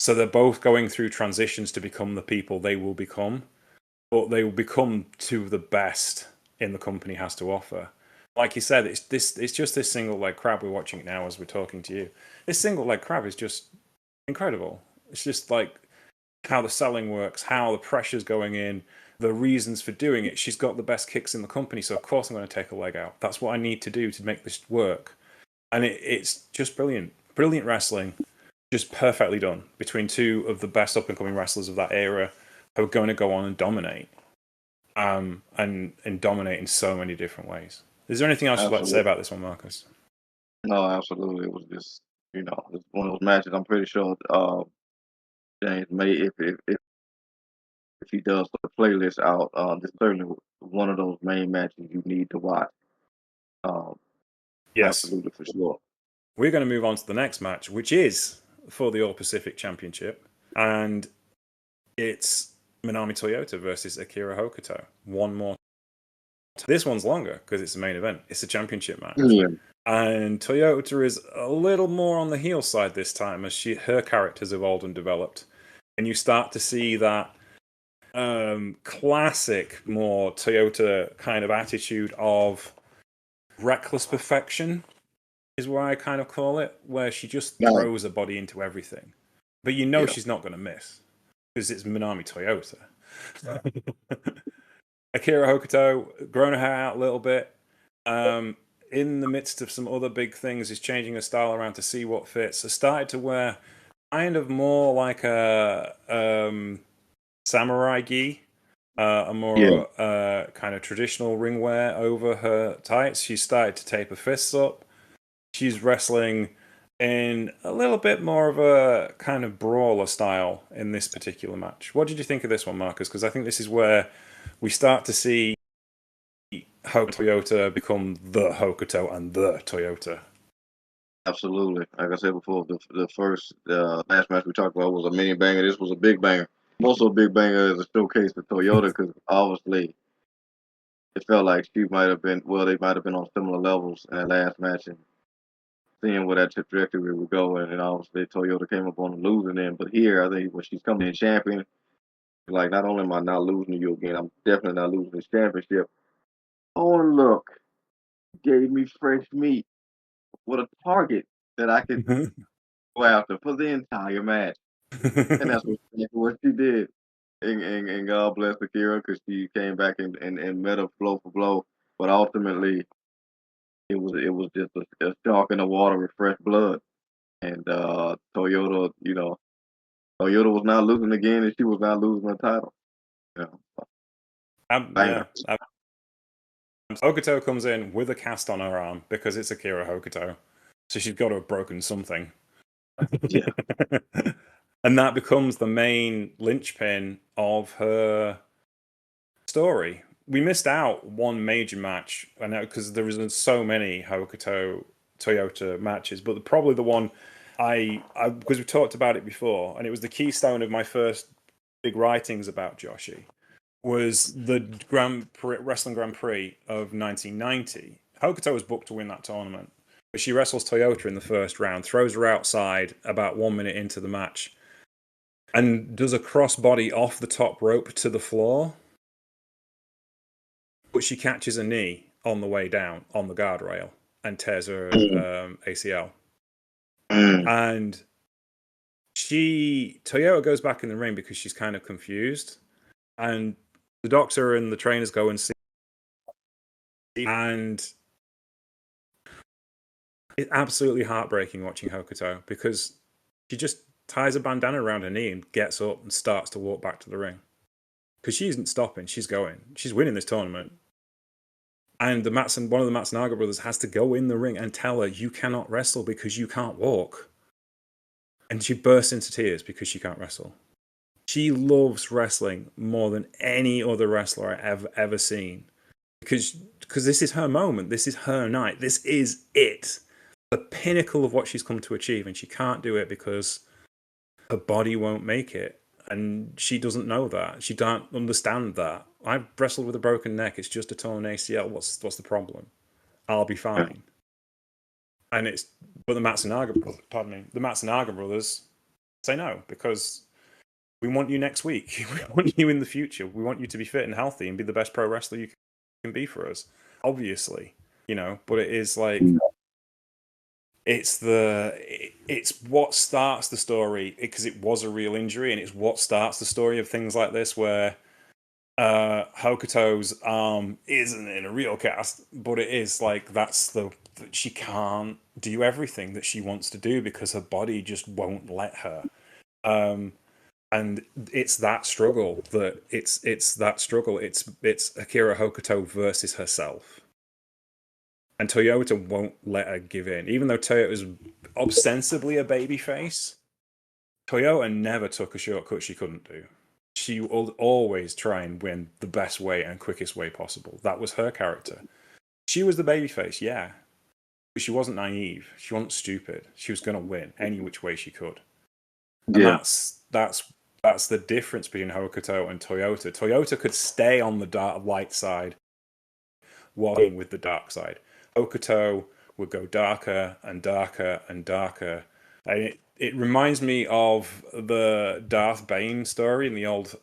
So they're both going through transitions to become the people they will become, but they will become two of the best in the company has to offer. Like you said, it's just this single leg crab. We're watching it now as we're talking to you. This single leg crab is just incredible. It's just like how the selling works, how the pressure's going in, the reasons for doing it. She's got the best kicks in the company, so of course I'm going to take a leg out. That's what I need to do to make this work. And it's just brilliant. Brilliant wrestling, just perfectly done between two of the best up and coming wrestlers of that era who are going to go on and dominate. And dominate in so many different ways. Is there anything else you'd like to say Absolutely, about this one, Marcus? no, absolutely. It was just it's one of those matches. I'm pretty sure James may, if he does put the playlist out, this certainly one of those main matches you need to watch. Um, Yes. Absolutely for sure. We're going to move on to the next match, which is for the All Pacific Championship. And it's Minami Toyota versus Akira Hokuto. One more. This one's longer because it's the main event. It's a championship match. Yeah, And Toyota is a little more on the heel side this time as her character's evolved and developed. And you start to see that classic, more Toyota kind of attitude of reckless perfection, is what I kind of call it, where she just no, throws her body into everything. But you know yeah, she's not going to miss because it's Minami Toyota. Akira Hokuto, grown her hair out a little bit, in the midst of some other big things, is changing her style around to see what fits. I started to wear kind of more like a samurai gi, a more kind of traditional ring wear over her tights. She started to tape her fists up. She's wrestling in a little bit more of a kind of brawler style in this particular match. What did you think of this one, Marcus? Because I think this is where we start to see Toyota become the Hokuto and the Toyota. Absolutely. Like I said before, the first last match we talked about was a mini banger. This was a big banger. Also a big banger as a showcase for Toyota because obviously it felt like she might have been, well, they might have been on similar levels in that last match and seeing where that trajectory would go. And obviously Toyota came up on the losing end. But here, I think when she's coming in champion, like not only am I not losing to you again, I'm definitely not losing this championship. Oh, and look, gave me fresh meat with a target that I could go after for the entire match. And that's exactly what she did. And God bless Akira because she came back and met her blow for blow. But ultimately, it was just a shark in the water with fresh blood. And Toyota, Toyota was not losing again, and she was not losing the title. You know, Hokuto comes in with a cast on her arm because it's Akira Hokuto. So she's got to have broken something. Yeah. And that becomes the main linchpin of her story. We missed out one major match, I know, because there was so many Hokuto Toyota matches, but probably the one because we talked about it before, and it was the keystone of my first big writings about Joshi, was the Wrestling Grand Prix of 1990. Hokuto was booked to win that tournament, but she wrestles Toyota in the first round, throws her outside about 1 minute into the match, and does a crossbody off the top rope to the floor. But she catches a knee on the way down on the guardrail and tears her ACL. And Toyota goes back in the ring because she's kind of confused. And the doctor and the trainers go and see. And it's absolutely heartbreaking watching Hokuto because she just ties a bandana around her knee and gets up and starts to walk back to the ring. Because she isn't stopping, she's going. She's winning this tournament. And one of the Matsunaga brothers has to go in the ring and tell her, you cannot wrestle because you can't walk. And she bursts into tears because she can't wrestle. She loves wrestling more than any other wrestler I've ever seen. Because this is her moment. This is her night. This is it. The pinnacle of what she's come to achieve. And she can't do it because her body won't make it. And she doesn't know that. She don't understand that. I've wrestled with a broken neck. It's just a torn ACL. What's the problem? I'll be fine. And but the Matsunaga brothers say no because we want you next week. We want you in the future. We want you to be fit and healthy and be the best pro wrestler you can be for us. Obviously, but it is like it's what starts the story because it was a real injury, and it's what starts the story of things like this where Hokuto's arm isn't in a real cast, but it is like she can't do everything that she wants to do because her body just won't let her. And it's that struggle it's Akira Hokuto versus herself. And Toyota won't let her give in. Even though Toyota is ostensibly a babyface, Toyota never took a shortcut she couldn't do. She will always try and win the best way and quickest way possible. That was her character. She was the babyface, yeah. But she wasn't naive. She wasn't stupid. She was going to win any which way she could. And that's the difference between Hokuto and Toyota. Toyota could stay on the light side while being with the dark side. Hokuto would go darker and darker and darker. And it reminds me of the Darth Bane story in the old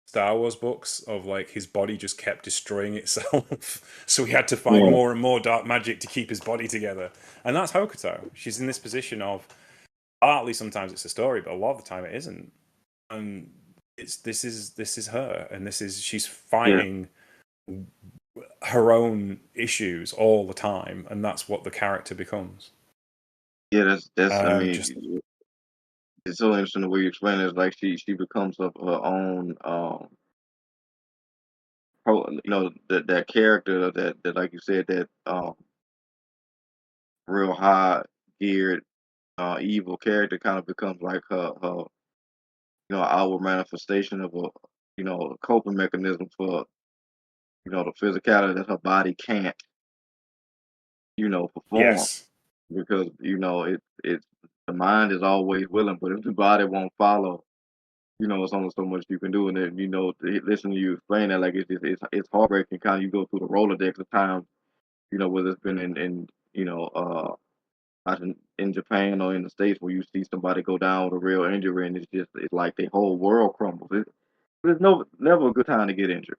Star Wars books of like his body just kept destroying itself. So he had to find more and more dark magic to keep his body together. And that's Hokuto. She's in this position of, partly sometimes it's a story, but a lot of the time it isn't. And this is her, and she's fighting her own issues all the time, and that's what the character becomes. Yeah, that's. I mean, Just it's so interesting the way you explain it. It's like she becomes of her own. That character that like you said that real high geared evil character kind of becomes like her outward manifestation of a a coping mechanism for the physicality that her body can't perform yes, because it's the mind is always willing, but if the body won't follow, it's only so much you can do. And then listen to you explain that like it's heartbreaking. Kind of you go through the Rolodex of times, whether it's been in out in Japan or in the States where you see somebody go down with a real injury and it's like the whole world crumbles. There's never a good time to get injured.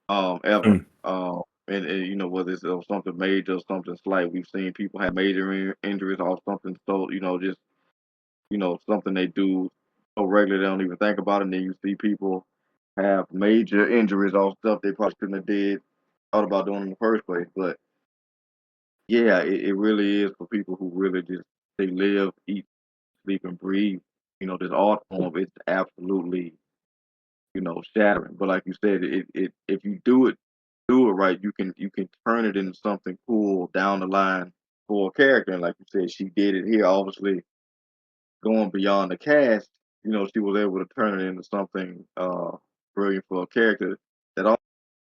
Ever. Mm. And whether it's something major or something slight, we've seen people have major injuries or something so just something they do so regularly they don't even think about it. And then you see people have major injuries or stuff they probably couldn't have thought about doing in the first place. But yeah, it really is for people who really just they live, eat, sleep, and breathe. This art form it's absolutely shattering. But like you said, it if you do it right, you can turn it into something cool down the line for a character. And like you said, she did it here. Obviously, going beyond the cast, she was able to turn it into something brilliant for a character that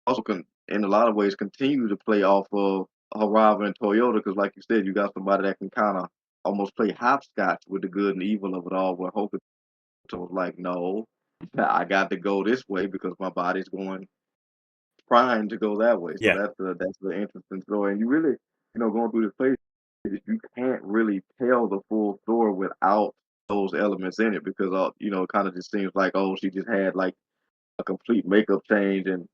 also can, in a lot of ways, continue to play off of her rival in Toyota. Because, like you said, you got somebody that can kind of almost play hopscotch with the good and evil of it all. Where Hokuto was like, no, I got to go this way because my body's going primed to go that way. So yeah, that's the interesting story. And you really, going through this place, you can't really tell the full story without those elements in it because it kind of just seems like oh she just had like a complete makeup change and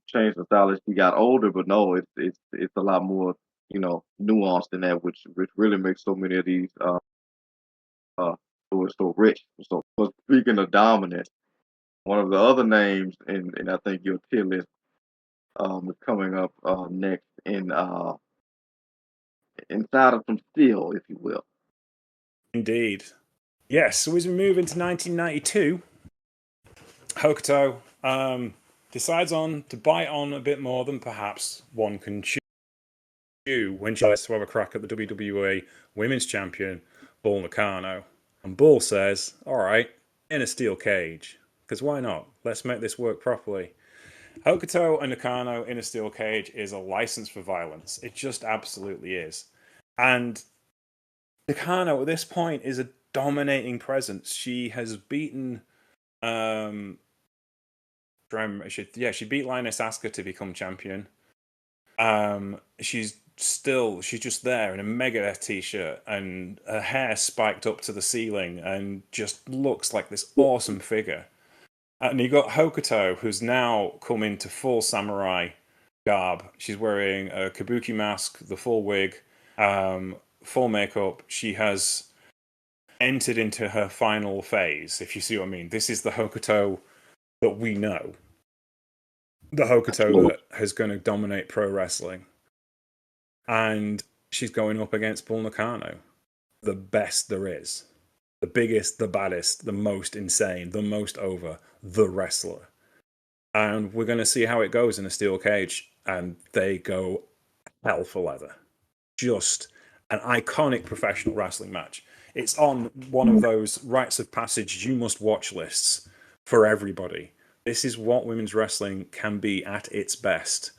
changed the style as she got older, but no, it's a lot more nuanced than that, which really makes so many of these stories so rich. So, but speaking of dominant, one of the other names, and I think your tier list is coming up next in inside of some steel, if you will. indeed. Yes, so as we move into 1992, Hokuto decides on to bite on a bit more than perhaps one can chew when she tries to have a crack at the WWE Women's Champion, Bull Nakano. And Bull says, all right, in a steel cage. Because why not? Let's make this work properly. Hokuto and Nakano in a steel cage is a license for violence. It just absolutely is. And Nakano at this point is a dominating presence. She has beaten she beat Lioness Asuka to become champion. She's just there in a Megadeth t-shirt and her hair spiked up to the ceiling and just looks like this awesome figure. And you got Hokuto, who's now come into full samurai garb. She's wearing a kabuki mask, the full wig, full makeup. She has entered into her final phase, if you see what I mean. This is the Hokuto that we know. The Hokuto Absolutely. that is going to dominate pro wrestling. And she's going up against Bull Nakano, the best there is. The biggest, the baddest, the most insane, the most over, the wrestler. And we're going to see how it goes in a steel cage. And they go hell for leather. Just an iconic professional wrestling match. It's on one of those rites of passage you must watch lists for everybody. This is what women's wrestling can be at its best.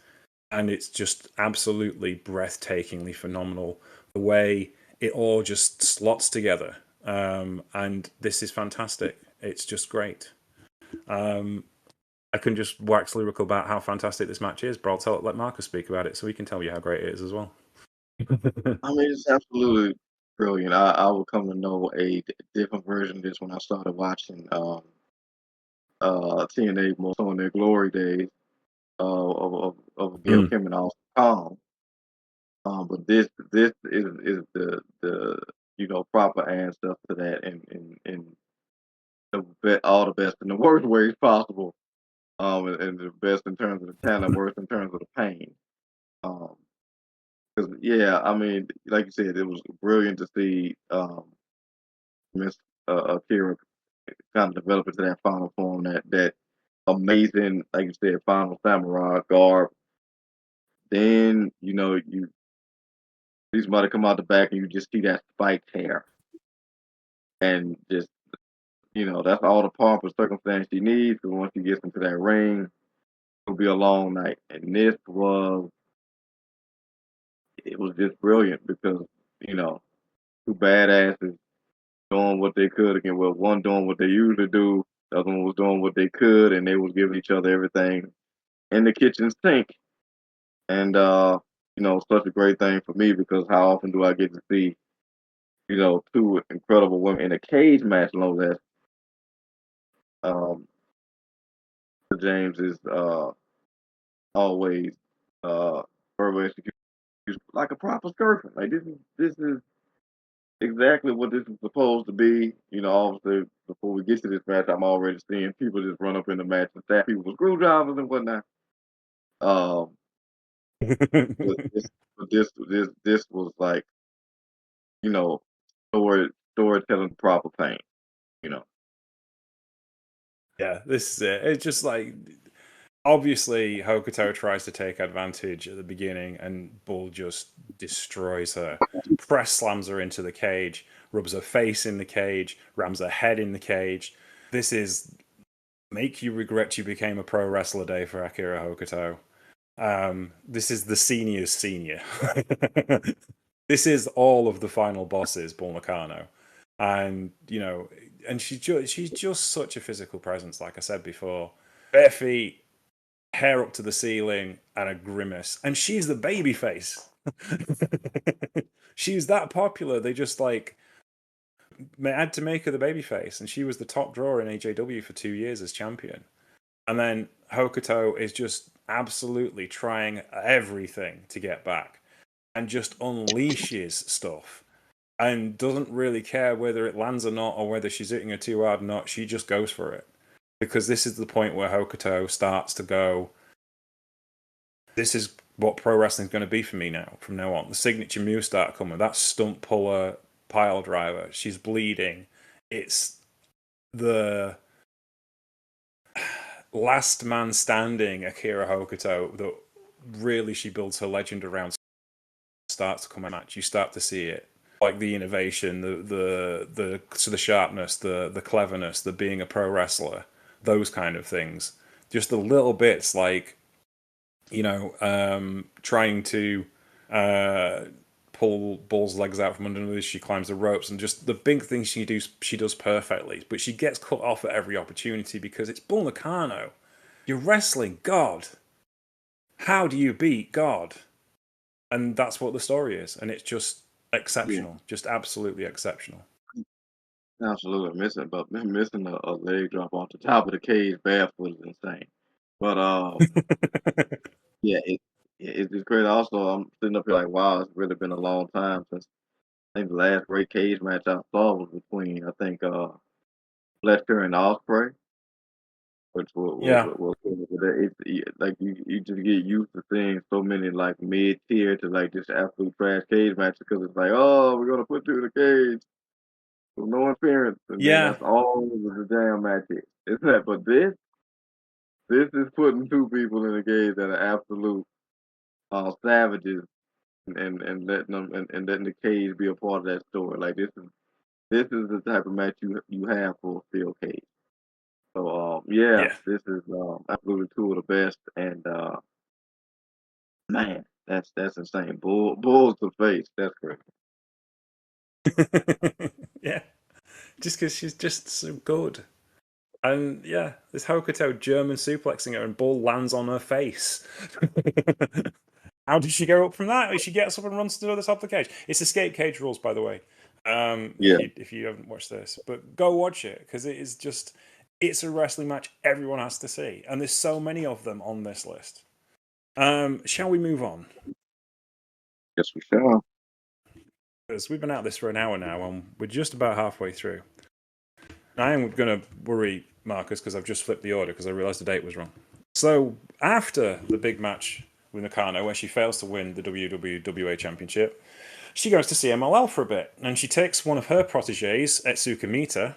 And it's just absolutely breathtakingly phenomenal the way it all just slots together. And this is fantastic. It's just great. I can just wax lyrical about how fantastic this match is, but let Marcus speak about it so he can tell you how great it is as well. I mean, it's absolutely brilliant. I would come to know a different version of this when I started watching TNA more so in their glory days of Gail Mm, Kim and Austin Kong. But this is the proper answer to that in all the best and the worst ways possible. and the best in terms of the talent, worst in terms of the pain. 'Cause yeah, I mean, like you said, it was brilliant to see Miss Akira kind of develop into that final form, that amazing, like you said, final samurai garb. Then he's about to come out the back, and you just see that spiked hair, and just that's all the pomp and circumstance she needs. Because once she gets into that ring, it'll be a long night. And it was just brilliant because you know two badasses doing what they could again. Well, one doing what they usually do, the other one was doing what they could, and they was giving each other everything in the kitchen sink. And such a great thing for me because how often do I get to see two incredible women in a cage match? No less. Um, James is always verbally executed like a proper skirting. Like this is exactly what this is supposed to be. Obviously, before we get to this match, I'm already seeing people just run up in the match and stab people with screwdrivers and whatnot. Um, but this was like, you know, storytelling proper pain. You know, Yeah, this is it. It's just like, obviously, Hokuto tries to take advantage at the beginning, and Bull just destroys her. Press slams her into the cage, rubs her face in the cage, rams her head in the cage. This is make you regret you became a pro wrestler day for Akira Hokuto. This is the senior's senior. This is all of the final bosses, Bull Nakano. And, and she's just such a physical presence, like I said before. Bare feet, hair up to the ceiling, and a grimace. And she's the baby face. She's that popular. They just had to make her the baby face. And she was the top drawer in AJW for 2 years as champion. And then Hokuto is just absolutely trying everything to get back and just unleashes stuff and doesn't really care whether it lands or not or whether she's hitting her too hard or not. She just goes for it. Because this is the point where Hokuto starts to go, this is what pro wrestling is going to be for me now, from now on. The signature moves start coming. That stump puller pile driver. She's bleeding. It's the last man standing Akira Hokuto that really she builds her legend around starts to come a match. You start to see it. Like the innovation, the sharpness, the cleverness, the being a pro wrestler, those kind of things. Just the little bits like, trying to pull Bull's legs out from underneath as she climbs the ropes, and just the big things she does perfectly. But she gets cut off at every opportunity because it's Bull Nakano. You're wrestling God. How do you beat God? And that's what the story is, and it's just exceptional, just absolutely exceptional. absolutely missing a leg drop off the top of the cage barefoot is insane. But yeah, it's just crazy. Also, I'm sitting up here like, wow, it's really been a long time since I think the last great cage match I saw was between I think Fletcher and Osprey, which Yeah, was like you just get used to seeing so many like mid tier to like just absolute trash cage matches because it's like, oh, we're gonna put you in the cage with no interference, and then yeah, that's all the damn match is. It's that, but this is putting two people in the cage that are absolute savages and letting them and letting the cage be a part of that story. Like this is the type of match you have for a steel cage. So yeah, yeah. this is absolutely two of the best. And man, that's insane. Bulls to face. That's great. Yeah, just because she's just so good. And yeah, this Hokuto German suplexing her and Bull lands on her face. How did she go up from that? She gets up and runs to the top of the cage. It's escape cage rules, by the way. Yeah, If you haven't watched this, but go watch it because it is just it's a wrestling match everyone has to see, and there's so many of them on this list. Shall we move on? yes we shall. Because we've been at this for an hour now, and we're just about halfway through. I am going to worry Marcus because I've just flipped the order because I realised the date was wrong. So after the big match with Nakano, where she fails to win the WWA Championship, she goes to CMLL for a bit, and she takes one of her proteges, Etsuka Mita,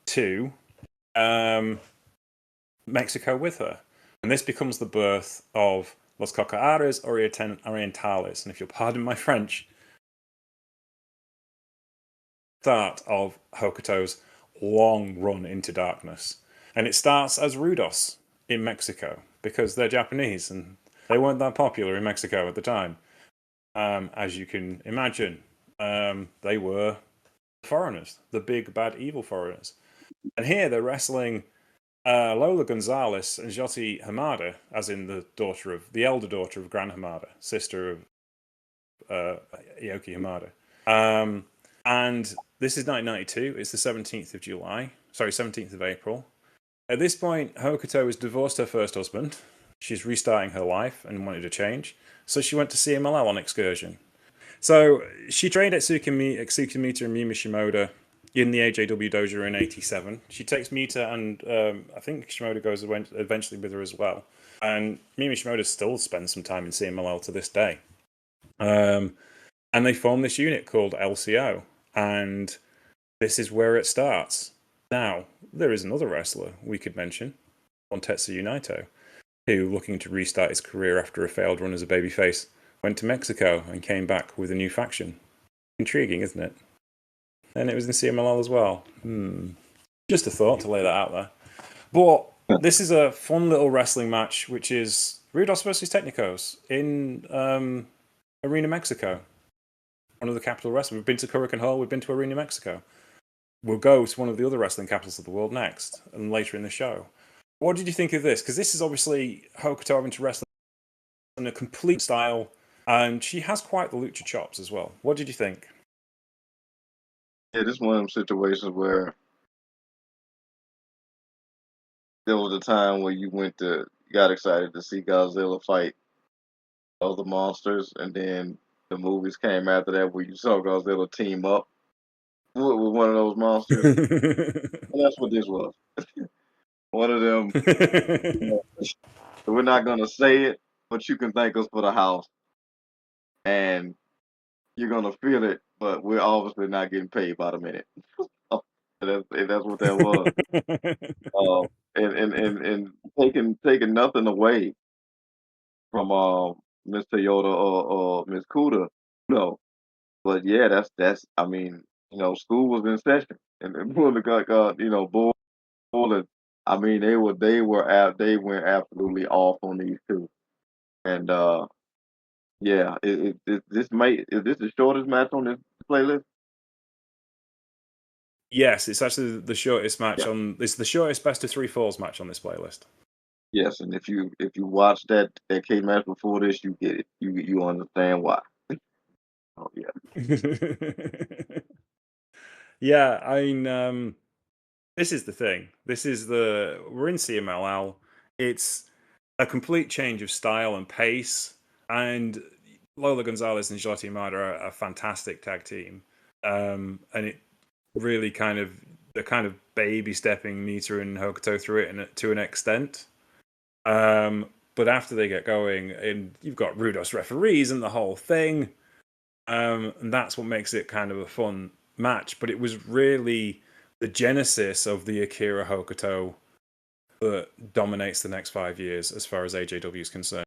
to Mexico with her. And this becomes the birth of Los Cocares Orientales. And if you'll pardon my French, start of Hokuto's long run into darkness. And it starts as Rudos in Mexico because they're Japanese and they weren't that popular in Mexico at the time. As you can imagine, they were foreigners, the big, bad, evil foreigners. And here they're wrestling Lola Gonzalez and Jyoti Hamada, as in the elder daughter of Gran Hamada, sister of Aoki Hamada. And this is 1992. It's the 17th of July. Sorry, 17th of April. At this point, Hokuto has divorced her first husband. She's restarting her life and wanted to change. So she went to CMLL on excursion. So she trained at Etsuka Mita and Mima Shimoda in the AJW dojo in 87. She takes Mita and I think Shimoda goes eventually with her as well. And Mima Shimoda still spends some time in CMLL to this day. And they form this unit called LCO. And this is where it starts. Now, there is another wrestler we could mention, Tetsuya Naito, who, looking to restart his career after a failed run as a babyface, went to Mexico and came back with a new faction. Intriguing, isn't it? And it was in CMLL as well. Just a thought to lay that out there. But this is a fun little wrestling match, which is Rudos versus Technicos in Arena Mexico. One of the capital wrestling. We've been to Korakuen Hall, we've been to Arena Mexico. We'll go to one of the other wrestling capitals of the world next, and later in the show. What did you think of this? Because this is obviously Hokuto having to wrestle in a complete style, and she has quite the lucha chops as well. What did you think? Yeah, this is one of them situations where there was a time where you got excited to see Godzilla fight other monsters, and then the movies came after that where you saw Godzilla team up with one of those monsters. And that's what this was. One of them. We're not gonna say it, but you can thank us for the house, and you're gonna feel it. But we're obviously not getting paid by the minute. That's what that was. And taking nothing away from Miss Toyota or Miss Kuda, no. But yeah, that's. I mean, school was in session, and Bull got Bull and I mean they went absolutely off on these two, and yeah, is this the shortest match on this playlist? Yes, it's actually the shortest match Yeah. It's the shortest best of 3 falls match on this playlist. Yes, and if you watch that K match before this, you get it. You understand why. Oh yeah. Yeah, I mean, this is the thing. We're in CMLL. It's a complete change of style and pace, and Lola Gonzalez and Jyoti Hamada are a fantastic tag team. And it really they're kind of baby stepping Mita and Hokuto through it to an extent. But after they get going, and you've got Rudos referees and the whole thing, and that's what makes it kind of a fun match. But it was really the genesis of the Akira Hokuto that dominates the next 5 years as far as AJW is concerned.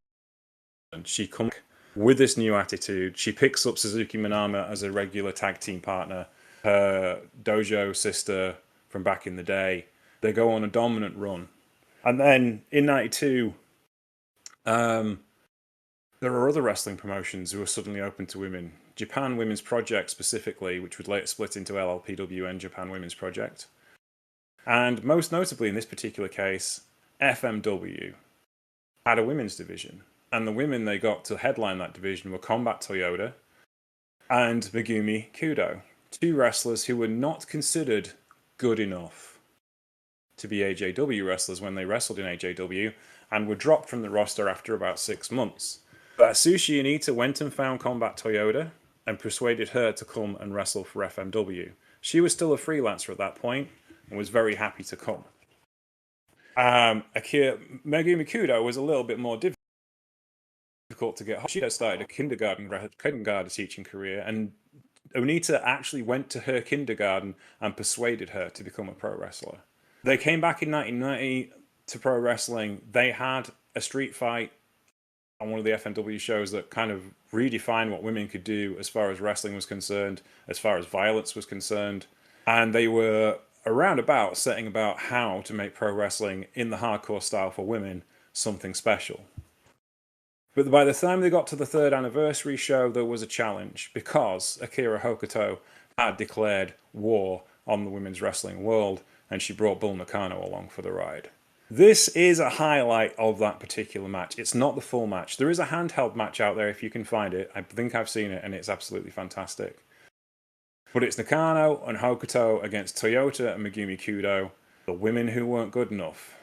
And she comes with this new attitude. She picks up Suzuki Minama as a regular tag team partner, her dojo sister from back in the day. They go on a dominant run. And then in 92, there are other wrestling promotions who are suddenly open to women. Japan Women's Project specifically, which would later split into LLPW and Japan Women's Project. And most notably in this particular case, FMW had a women's division. And the women they got to headline that division were Combat Toyota and Megumi Kudo, two wrestlers who were not considered good enough to be AJW wrestlers when they wrestled in AJW and were dropped from the roster after about 6 months. But Atsushi Onita went and found Combat Toyota and persuaded her to come and wrestle for FMW. She was still a freelancer at that point and was very happy to come. Megumi Kudo was a little bit more difficult to get. She had started a kindergarten teaching career, and Onita actually went to her kindergarten and persuaded her to become a pro wrestler. They came back in 1990 to pro wrestling. They had a street fight on one of the FMW shows that kind of redefined what women could do as far as wrestling was concerned, as far as violence was concerned. And they were around about setting about how to make pro wrestling in the hardcore style for women something special. But by the time they got to the 3rd anniversary show, there was a challenge because Akira Hokuto had declared war on the women's wrestling world, and she brought Bull Nakano along for the ride. This is a highlight of that particular match. It's not the full match. There is a handheld match out there if you can find it. I think I've seen it, and it's absolutely fantastic. But it's Nakano and Hokuto against Toyota and Megumi Kudo, the women who weren't good enough.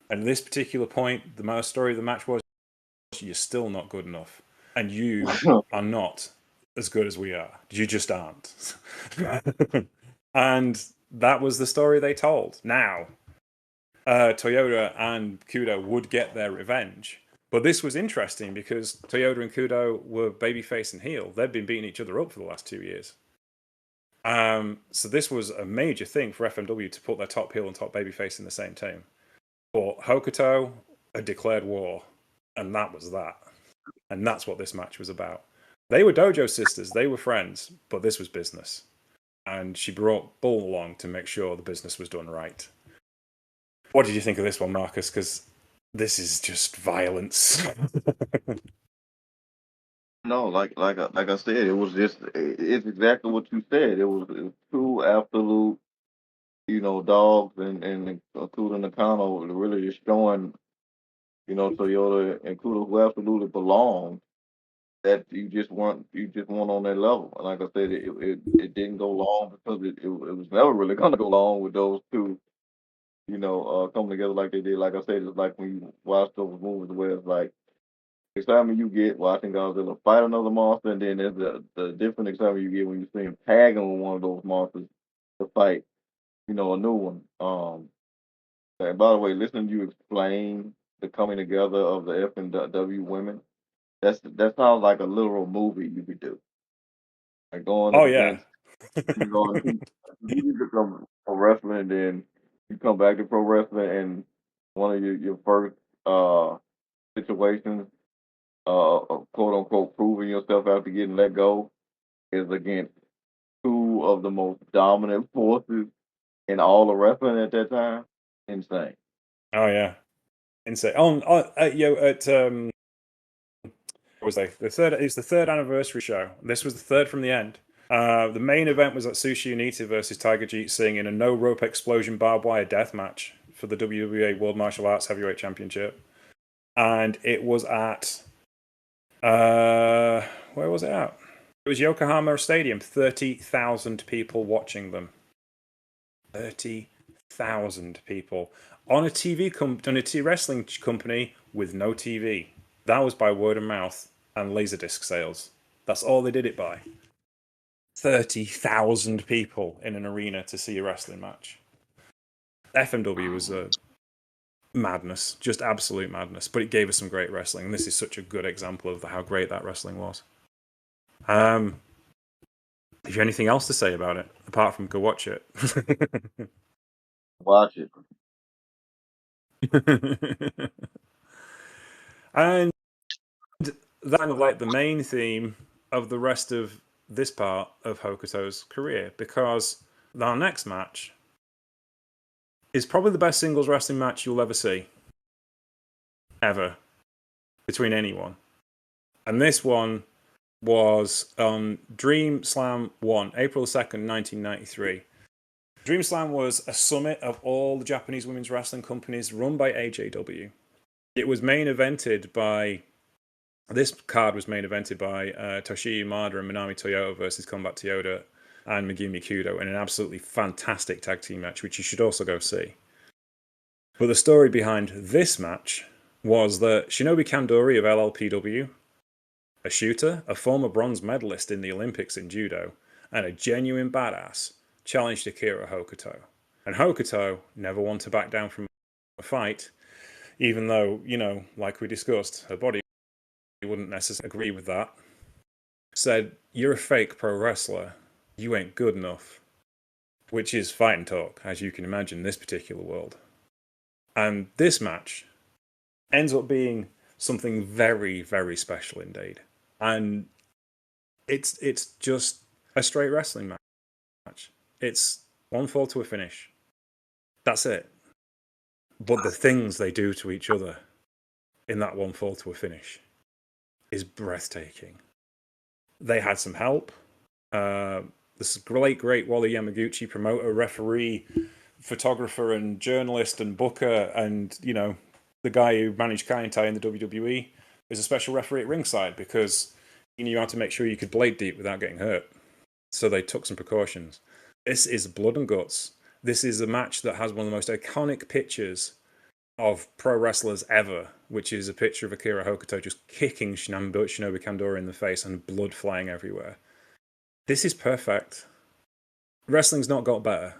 And at this particular point, the story of the match was, you're still not good enough. And you are not as good as we are. You just aren't. And that was the story they told. Now, Toyota and Kudo would get their revenge. But this was interesting because Toyota and Kudo were babyface and heel. They'd been beating each other up for the last 2 years. So this was a major thing for FMW to put their top heel and top babyface in the same team. But Hokuto had declared war, and that was that. And that's what this match was about. They were dojo sisters, they were friends, but this was business. And she brought Bull along to make sure the business was done right. What did you think of this one, Marcus? Because this is just violence. No, like I said, it's exactly what you said. It was two absolute, dogs, and Kudo Nakano really just showing, Toyota and Kudo who absolutely belong, that you just weren't on that level. And like I said, it didn't go long because it was never really gonna go long with those two, coming together like they did. Like I said, it's like when you watch those movies where it's like excitement you get watching Godzilla fight another monster, and then there's the different excitement you get when you see him tagging with one of those monsters to fight, a new one. And by the way, listening to you explain the coming together of the F and W women, that sounds like a literal movie you could do. Like going Oh, up yeah. against, you become pro wrestling, and then you come back to pro wrestling, and one of your first situations, quote unquote, proving yourself after getting let go is against two of the most dominant forces in all of wrestling at that time. Insane. Oh, yeah. Insane. What was they? The third. It's the 3rd anniversary show. This was the 3rd from the end. The main event was Atsushi Onita versus Tiger Jeet Singh in a no rope explosion barbed wire death match for the WWA World Martial Arts Heavyweight Championship, and it was at where was it at? It was Yokohama Stadium. 30,000 people watching them. 30,000 people on a wrestling company with no TV. That was by word of mouth and laserdisc sales. That's all they did it by. 30,000 people in an arena to see a wrestling match. FMW was a madness, just absolute madness, but it gave us some great wrestling, and this is such a good example of how great that wrestling was. Have you anything else to say about it, apart from go watch it? Watch it. And that kind of like the main theme of the rest of this part of Hokuto's career, because our next match is probably the best singles wrestling match you'll ever see. Ever. Between anyone. And this one was on Dream Slam 1, April 2nd, 1993. Dream Slam was a summit of all the Japanese women's wrestling companies run by AJW. It was main evented by... This card was main evented by Toshiya Umada and Minami Toyota versus Combat Toyota and Megumi Kudo in an absolutely fantastic tag team match, which you should also go see. But the story behind this match was that Shinobi Kandori of LLPW, a shooter, a former bronze medalist in the Olympics in judo, and a genuine badass, challenged Akira Hokuto. And Hokuto never wanted to back down from fight, even though, like we discussed, her body wouldn't necessarily agree with that, said, "You're a fake pro wrestler. You ain't good enough," which is fighting talk, as you can imagine, in this particular world. And this match ends up being something very, very special indeed. And it's just a straight wrestling match. It's one fall to a finish. That's it. But the things they do to each other in that one fall to a finish is breathtaking. They had some help. This great Wally Yamaguchi, promoter, referee, photographer, and journalist, and booker, and the guy who managed Kaientai in the WWE is a special referee at ringside because he knew how to make sure you could blade deep without getting hurt. So they took some precautions. This is blood and guts. This is a match that has one of the most iconic pictures of pro wrestlers ever, which is a picture of Akira Hokuto just kicking Shinobu Kandori in the face and blood flying everywhere. This is perfect. Wrestling's not got better.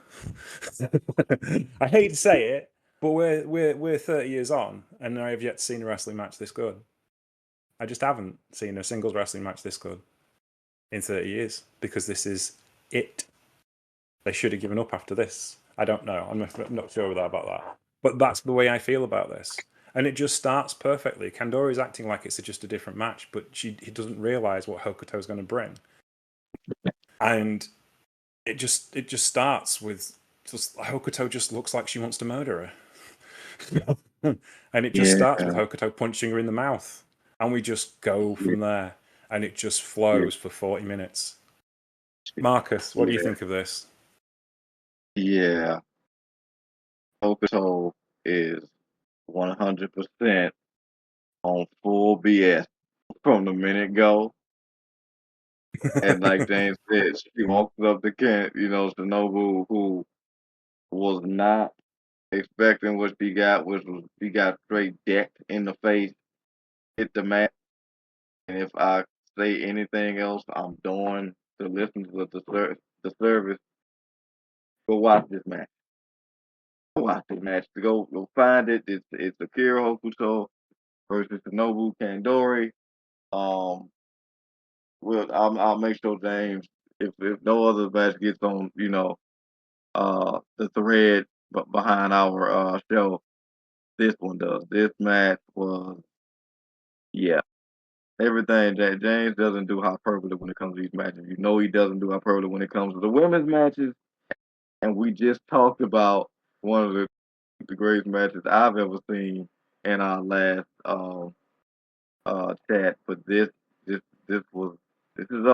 I hate to say it, but we're 30 years on, and I have yet seen a wrestling match this good. I just haven't seen a singles wrestling match this good in 30 years because this is it. They should have given up after this. I don't know. I'm not sure about that. But that's the way I feel about this. And it just starts perfectly. Kandori's acting like it's just a different match, but he doesn't realize what Hokuto's going to bring. And it just starts with just Hokuto just looks like she wants to murder her. And it just starts with Hokuto punching her in the mouth. And we just go from there. And it just flows for 40 minutes. Marcus, what do you think of this? Yeah. Hokuto is 100% on full BS from the minute go. And like James said, she walks up to Kent, Shinobu, who was not expecting what she got, which was she got straight decked in the face, hit the mat. And if I say anything else, I'm doing to listen to the service. Go watch this match. Go watch this match. Go find it. It's Akira Hokuto versus Shinobu Kandori. I'll make sure James, if no other match gets on, the thread behind our show, this one does. This match was, yeah, everything that James doesn't do hyperbole when it comes to these matches. You know he doesn't do hyperbole when it comes to the women's matches. And we just talked about one of the greatest matches I've ever seen in our last chat. But this this was this is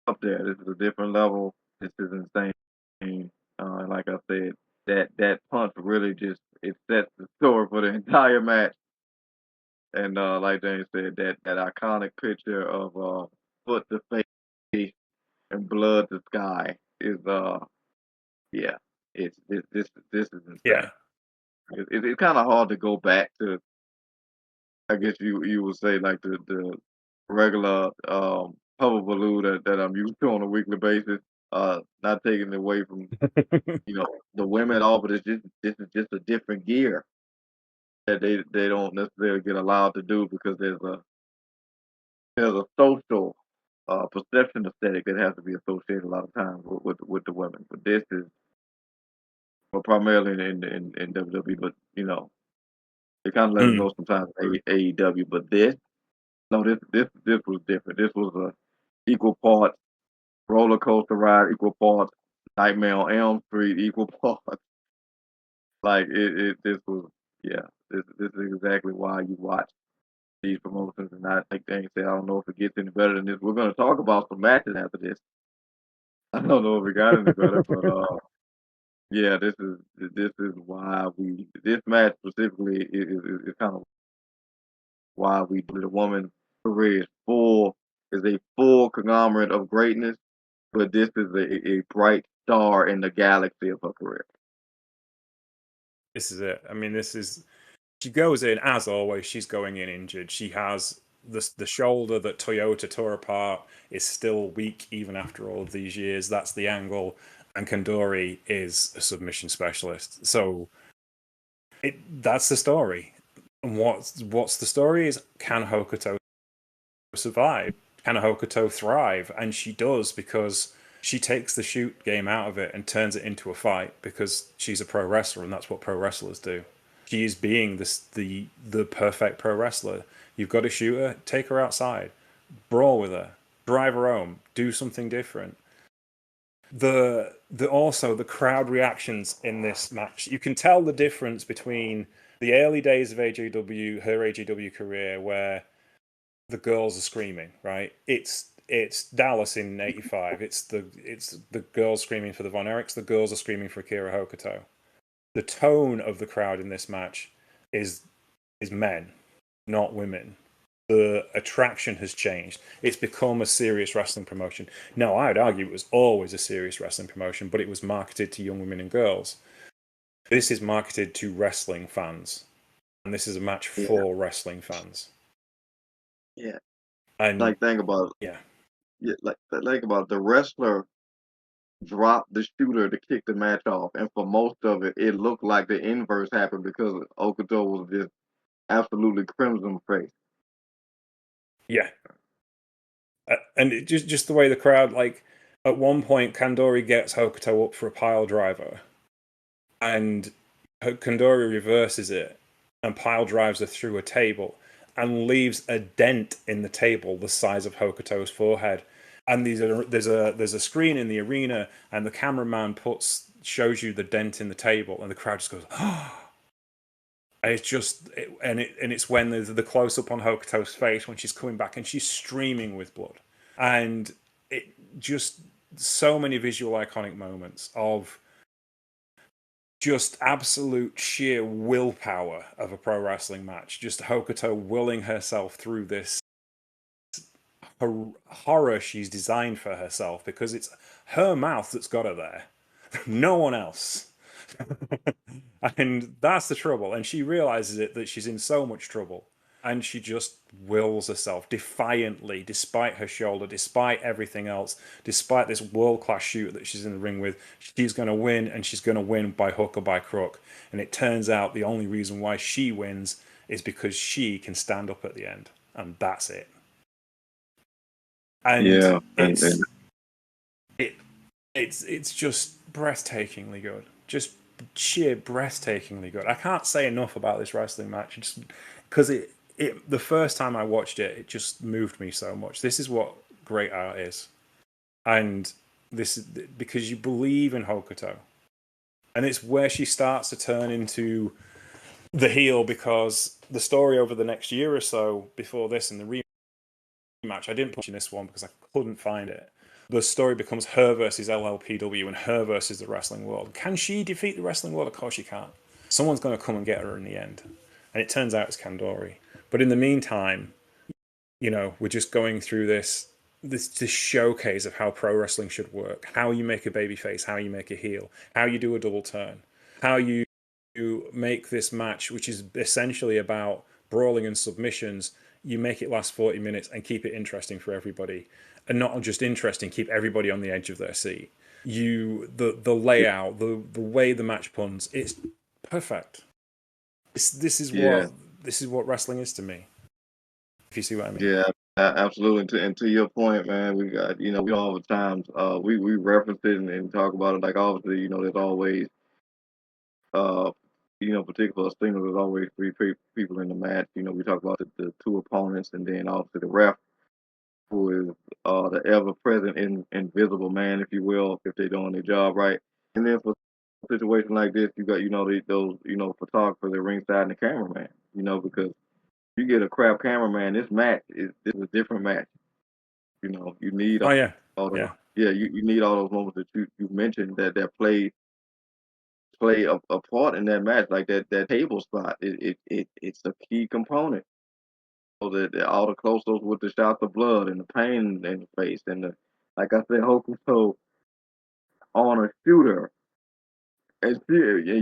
up there. This is a different level. This is insane. And like I said, that punch really just it sets the story for the entire match. And like James said, that iconic picture of foot to face and blood to sky is yeah, this is insane. Yeah. It's kind of hard to go back to. I guess you would say like the regular hullabaloo that I'm used to on a weekly basis. Not taking it away from the women at all, but this is just a different gear that they don't necessarily get allowed to do because there's a social perception aesthetic that has to be associated a lot of times with the women. But this is primarily in WWE, but they kind of let it go sometimes in AEW. But this was different. This was a equal parts roller coaster ride, equal parts Nightmare on Elm Street, equal parts. Like this was this is exactly why you watch these promotions. And I think Dane said, I don't know if it gets any better than this. We're gonna talk about some matches after this. I don't know if it got any better, but yeah, this is why this match specifically is kind of why we do the woman's career is a full conglomerate of greatness, but this is a bright star in the galaxy of her career. This is it. I mean, she goes in, as always, she's going in injured. She has the shoulder that Toyota tore apart is still weak even after all of these years. That's the angle. And Kandori is a submission specialist. So That's the story. And what's the story is, can Hokuto survive? Can Hokuto thrive? And she does, because she takes the shoot game out of it and turns it into a fight, because she's a pro wrestler, and that's what pro wrestlers do. She is being the perfect pro wrestler. You've got to shoot her, take her outside, brawl with her, drive her home, do something different. Also the crowd reactions in this match, you can tell the difference between the early days of AJW, her AJW career, where the girls are screaming, right? It's Dallas in '85. It's the girls screaming for the Von Erichs. The girls are screaming for Akira Hokuto. The tone of the crowd in this match is men, not women. The attraction has changed. It's become a serious wrestling promotion. Now, I would argue it was always a serious wrestling promotion, but it was marketed to young women and girls. This is marketed to wrestling fans, and this is a match for wrestling fans. Yeah. And Like, think about it. yeah, Yeah, like think about it. The wrestler dropped the shooter to kick the match off, and for most of it, it looked like the inverse happened because Okuto was just absolutely crimson faced. yeah. And just the way the crowd, like, at one point, Kandori gets Hokuto up for a pile driver, and Kandori reverses it and pile drives her through a table and leaves a dent in the table the size of Hokuto's forehead. And there's a screen in the arena, and the cameraman shows you the dent in the table, and the crowd just goes, oh. It's when there's the close up on Hokuto's face when she's coming back and she's streaming with blood, and it just, so many visual iconic moments of just absolute sheer willpower of a pro wrestling match. Just Hokuto willing herself through this horror she's designed for herself, because it's her mouth that's got her there, no one else. And that's the trouble. And she realizes that she's in so much trouble. And she just wills herself defiantly, despite her shoulder, despite everything else, despite this world-class shooter that she's in the ring with. She's going to win, and she's going to win by hook or by crook. And it turns out the only reason why she wins is because she can stand up at the end. And that's it. And yeah, it's just breathtakingly good. Just sheer breathtakingly good. I can't say enough about this wrestling match, just because the first time I watched it, it just moved me so much. This is what great art is, and this is because you believe in Hokuto, and it's where she starts to turn into the heel, because the story over the next year or so before this and the rematch, I didn't put in this one because I couldn't find it. The story becomes her versus LLPW and her versus the wrestling world. Can she defeat the wrestling world? Of course she can't. Someone's going to come and get her in the end. And it turns out it's Kandori. But in the meantime, we're just going through this showcase of how pro wrestling should work, how you make a babyface, how you make a heel, how you do a double turn, how you make this match, which is essentially about brawling and submissions, you make it last 40 minutes and keep it interesting for everybody. And not just interesting, keep everybody on the edge of their seat. The layout, the way the match puns, it's perfect. This is what wrestling is to me. If you see what I mean. Yeah, absolutely. And to your point, man, we got, we all the times we reference it and talk about it. Like, obviously, there's always uh particular singles. There's always three people in the match. We talk about the two opponents, and then obviously the ref, who is the ever-present invisible man, if you will, if they're doing their job right. And then for a situation like this, you got those photographers at ringside and the cameraman. Because you get a crap cameraman, this is a different match. You need Oh yeah, all the, yeah. you need all those moments that you mentioned that play a part in that match, like that table spot. It's a key component. So that all the close-ups with the shots of blood and the pain in the face, and like I said, Hokuto on a shooter, and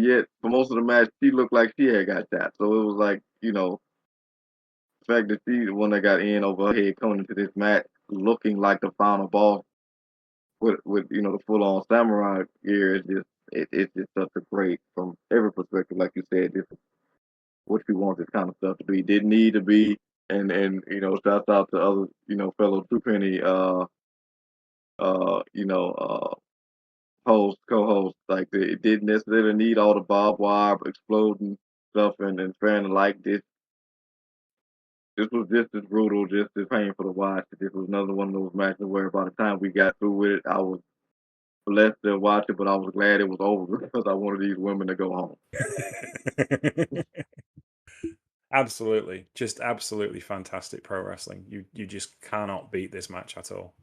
yet for most of the match she looked like she had got shot. So it was like, the fact that she the one that got in over her head coming into this match looking like the final boss with the full on samurai gear is just it's just such a great from every perspective. Like you said, this is what you want this kind of stuff to be. Didn't need to be, and shouts out to other fellow True Penny uh you know uh host co-host. Like it didn't necessarily need all the barbed wire exploding stuff and fan like this. This was just as brutal, just as painful to watch. This was another one of those matches where by the time we got through with it, I was blessed to watch it, but I was glad it was over because I wanted these women to go home. Absolutely. Just absolutely fantastic pro wrestling. You just cannot beat this match at all.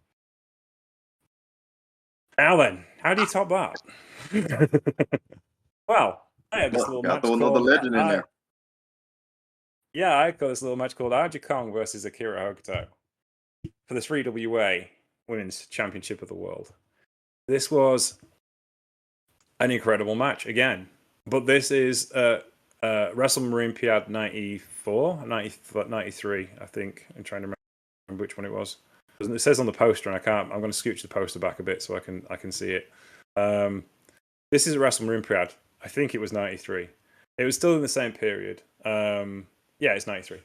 Now then, how do you top that? Well, I had this little Got match to throw another called legend in there. I got this little match called Aja Kong versus Akira Hokuto for the 3WA Women's Championship of the World. This was an incredible match again, but this is WrestleMania 94, 93, I think. I'm trying to remember which one it was. It says on the poster, and I'm going to scooch the poster back a bit so I can see it. This is a WrestleMania. I think it was 93. It was still in the same period. Yeah, it's 93.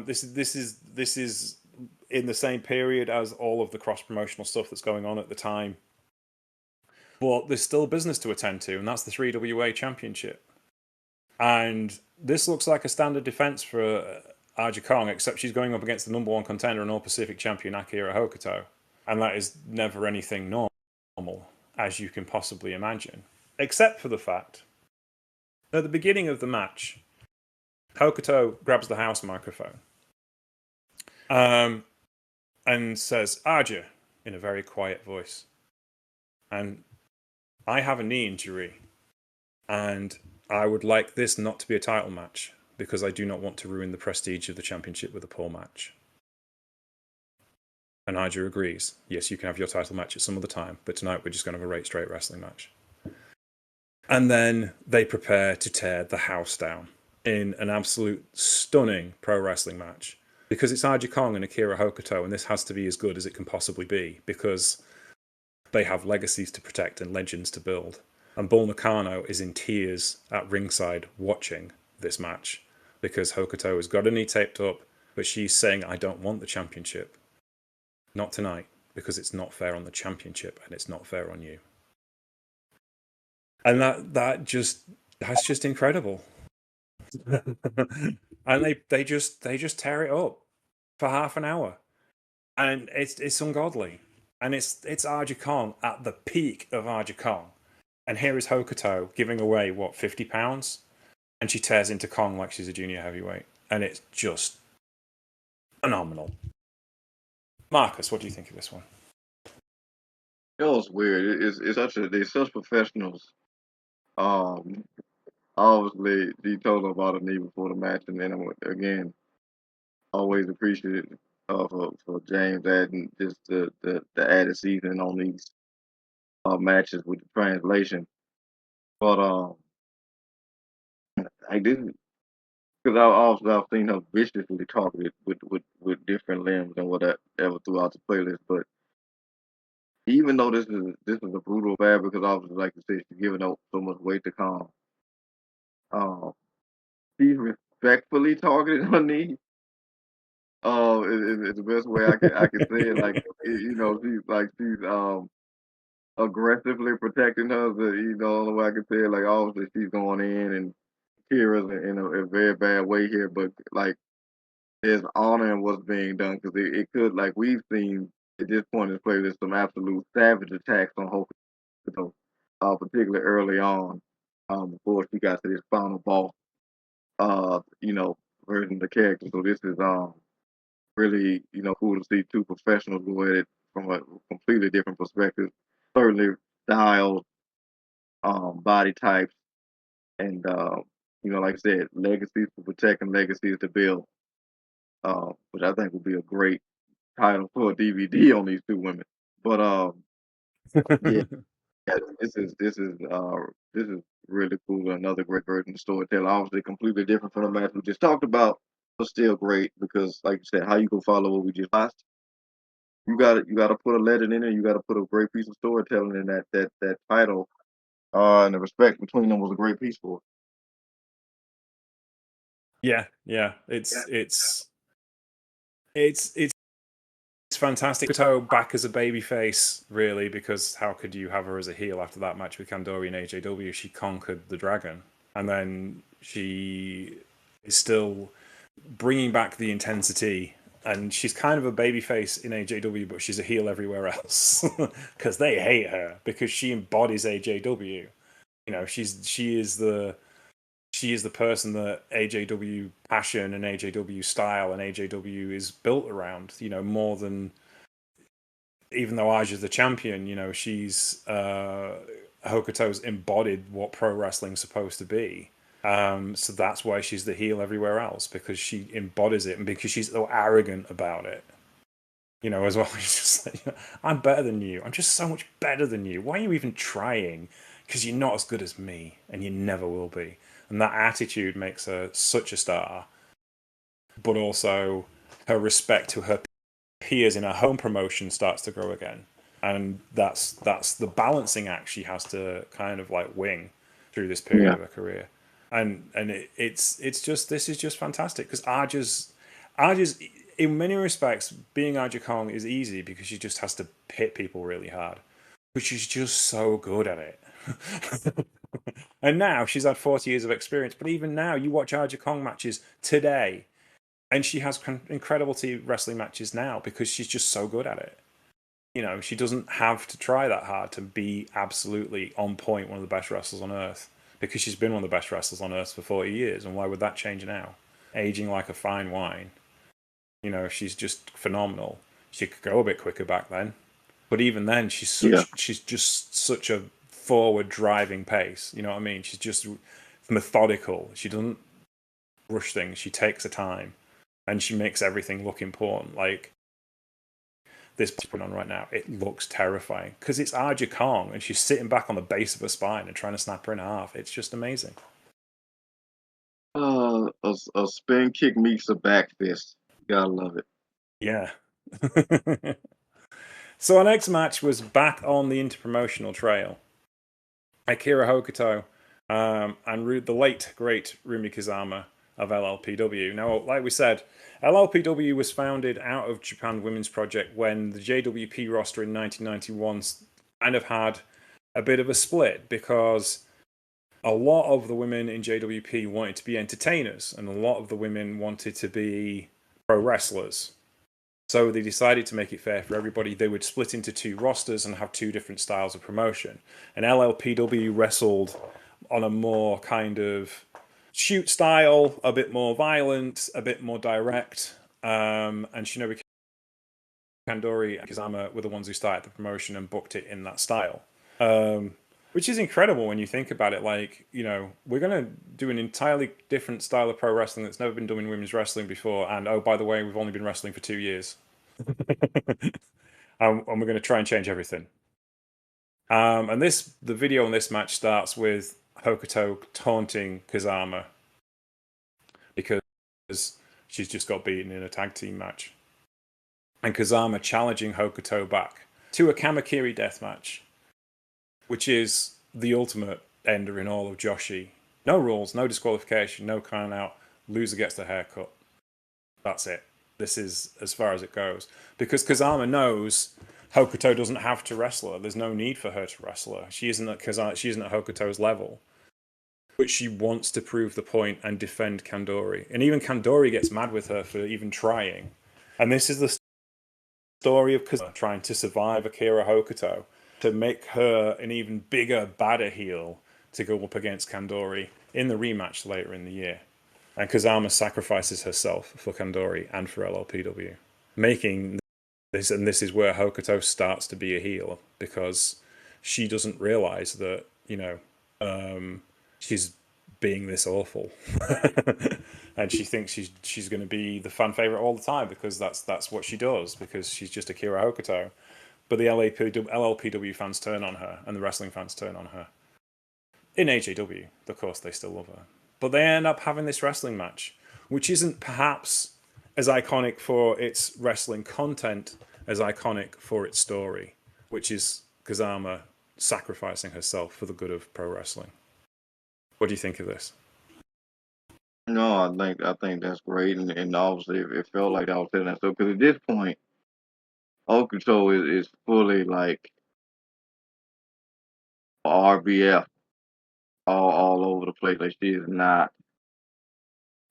This is in the same period as all of the cross promotional stuff that's going on at the time. But there's still business to attend to, and that's the 3WA Championship. And this looks like a standard defense for Aja Kong, except she's going up against the number one contender and All Pacific champion Akira Hokuto. And that is never anything normal, as you can possibly imagine. Except for the fact, at the beginning of the match, Hokuto grabs the house microphone and says, Aja, in a very quiet voice. And I have a knee injury, and I would like this not to be a title match because I do not want to ruin the prestige of the championship with a poor match. And Aja agrees. Yes, you can have your title match at some other time, but tonight we're just going to have a straight wrestling match. And then they prepare to tear the house down in an absolute stunning pro wrestling match. Because it's Aja Kong and Akira Hokuto, and this has to be as good as it can possibly be, because they have legacies to protect and legends to build. And Bull Nakano is in tears at ringside watching this match, because Hokuto has got her knee taped up, but she's saying, I don't want the championship. Not tonight, because it's not fair on the championship, and it's not fair on you. And that's just incredible. And they just tear it up for half an hour, and it's ungodly. And it's Aja Kong at the peak of Aja Kong, and here is Hokuto giving away what, £50, and she tears into Kong like she's a junior heavyweight, and it's just phenomenal. Marcus, what do you think of this one? It was weird. They're such professionals. Obviously, he told her about a knee before the match, and then again, always appreciated for James adding just the added seasoning on these matches with the translation. But I didn't because I've seen her viciously targeted with different limbs and whatever throughout the playlist. But even though this is a brutal bad because obviously, like you said, she's giving up so much weight to calm. She respectfully targeted her knee. Is the best way I can say it. Like she's aggressively protecting her. The only way I can say it. Like obviously she's going in and Kira's in a very bad way here, but like there's honor in what's being done because it could like we've seen at this point in the play there's some absolute savage attacks on Hokuto, particularly early on, before she got to this final boss, version of the character. So this is really, cool to see two professionals go at it from a completely different perspective. Certainly styles, body types, and like I said, legacies to protect and legacies to build. Which I think would be a great title for a DVD on these two women. But yeah, this is really cool. Another great version of storytelling. Obviously, completely different from the match we just talked about, but still great because, like you said, how you can follow what we just watched. you got to put a legend in there. You got to put a great piece of storytelling in that title. And the respect between them was a great piece for Yeah, yeah. It's fantastic. Hokuto back as a babyface, really, because how could you have her as a heel after that match with Kandori and AJW? She conquered the dragon, and then she is still bringing back the intensity. And she's kind of a babyface in AJW, but she's a heel everywhere else because they hate her because she embodies AJW. You know, she is the person that AJW passion and AJW style and AJW is built around. You know, more than, even though Aja's the champion, you know, she's Hokuto's embodied what pro wrestling's supposed to be. So that's why she's the heel everywhere else, because she embodies it and because she's so arrogant about it. You know, as well. She's just like, you know, I'm better than you. I'm just so much better than you. Why are you even trying? Because you're not as good as me, and you never will be. And that attitude makes her such a star. But also, her respect to her peers in her home promotion starts to grow again, and that's the balancing act she has to kind of like wing through this period of her career. And it's just, this is just fantastic because Aja's in many respects, being Aja Kong is easy because she just has to hit people really hard, but she's just so good at it. And now she's had 40 years of experience, but even now you watch Aja Kong matches today and she has incredible wrestling matches now because she's just so good at it. You know, she doesn't have to try that hard to be absolutely on point, one of the best wrestlers on earth, because she's been one of the best wrestlers on earth for 40 years. And why would that change now? Aging like a fine wine. You know, she's just phenomenal. She could go a bit quicker back then, but even then, she's just such a forward driving pace. You know what I mean? She's just methodical. She doesn't rush things. She takes her time, and she makes everything look important. Like this put on right now, it looks terrifying because it's Aja Kong, and she's sitting back on the base of her spine and trying to snap her in half. It's just amazing. A spin kick meets a back fist. Gotta love it. Yeah. So our next match was back on the interpromotional trail. Akira Hokuto and the late, great Rumi Kazama of LLPW. Now, like we said, LLPW was founded out of Japan Women's Project when the JWP roster in 1991 kind of had a bit of a split because a lot of the women in JWP wanted to be entertainers and a lot of the women wanted to be pro wrestlers. So they decided to make it fair for everybody. They would split into two rosters and have two different styles of promotion. And LLPW wrestled on a more kind of shoot style, a bit more violent, a bit more direct. And Shinobu Kandori and Kazama were the ones who started the promotion and booked it in that style. Which is incredible when you think about it. Like, you know, we're going to do an entirely different style of pro wrestling that's never been done in women's wrestling before. And, oh, by the way, we've only been wrestling for 2 years. And we're going to try and change everything. And the video on this match starts with Hokuto taunting Kazama because she's just got beaten in a tag team match. And Kazama challenging Hokuto back to a Kamakiri death match, which is the ultimate ender in all of Joshi. No rules, no disqualification, no count out. Loser gets the haircut. That's it. This is as far as it goes. Because Kazama knows Hokuto doesn't have to wrestle her. There's no need for her to wrestle her. She isn't at Hokuto's level. But she wants to prove the point and defend Kandori. And even Kandori gets mad with her for even trying. And this is the story of Kazama trying to survive Akira Hokuto, to make her an even bigger, badder heel to go up against Kandori in the rematch later in the year. And Kazama sacrifices herself for Kandori and for LLPW, making this, and this is where Hokuto starts to be a heel, because she doesn't realize that, you know, she's being this awful. And she thinks she's going to be the fan favorite all the time because that's what she does, because she's just Akira Hokuto. But the LLPW fans turn on her, and the wrestling fans turn on her. In AJW, of course, they still love her. But they end up having this wrestling match, which isn't perhaps as iconic for its wrestling content as iconic for its story, which is Kazama sacrificing herself for the good of pro wrestling. What do you think of this? No, I think that's great, and obviously it felt like I was telling that stuff because at this point, Okuto is fully like RBF all over the place. Like she is not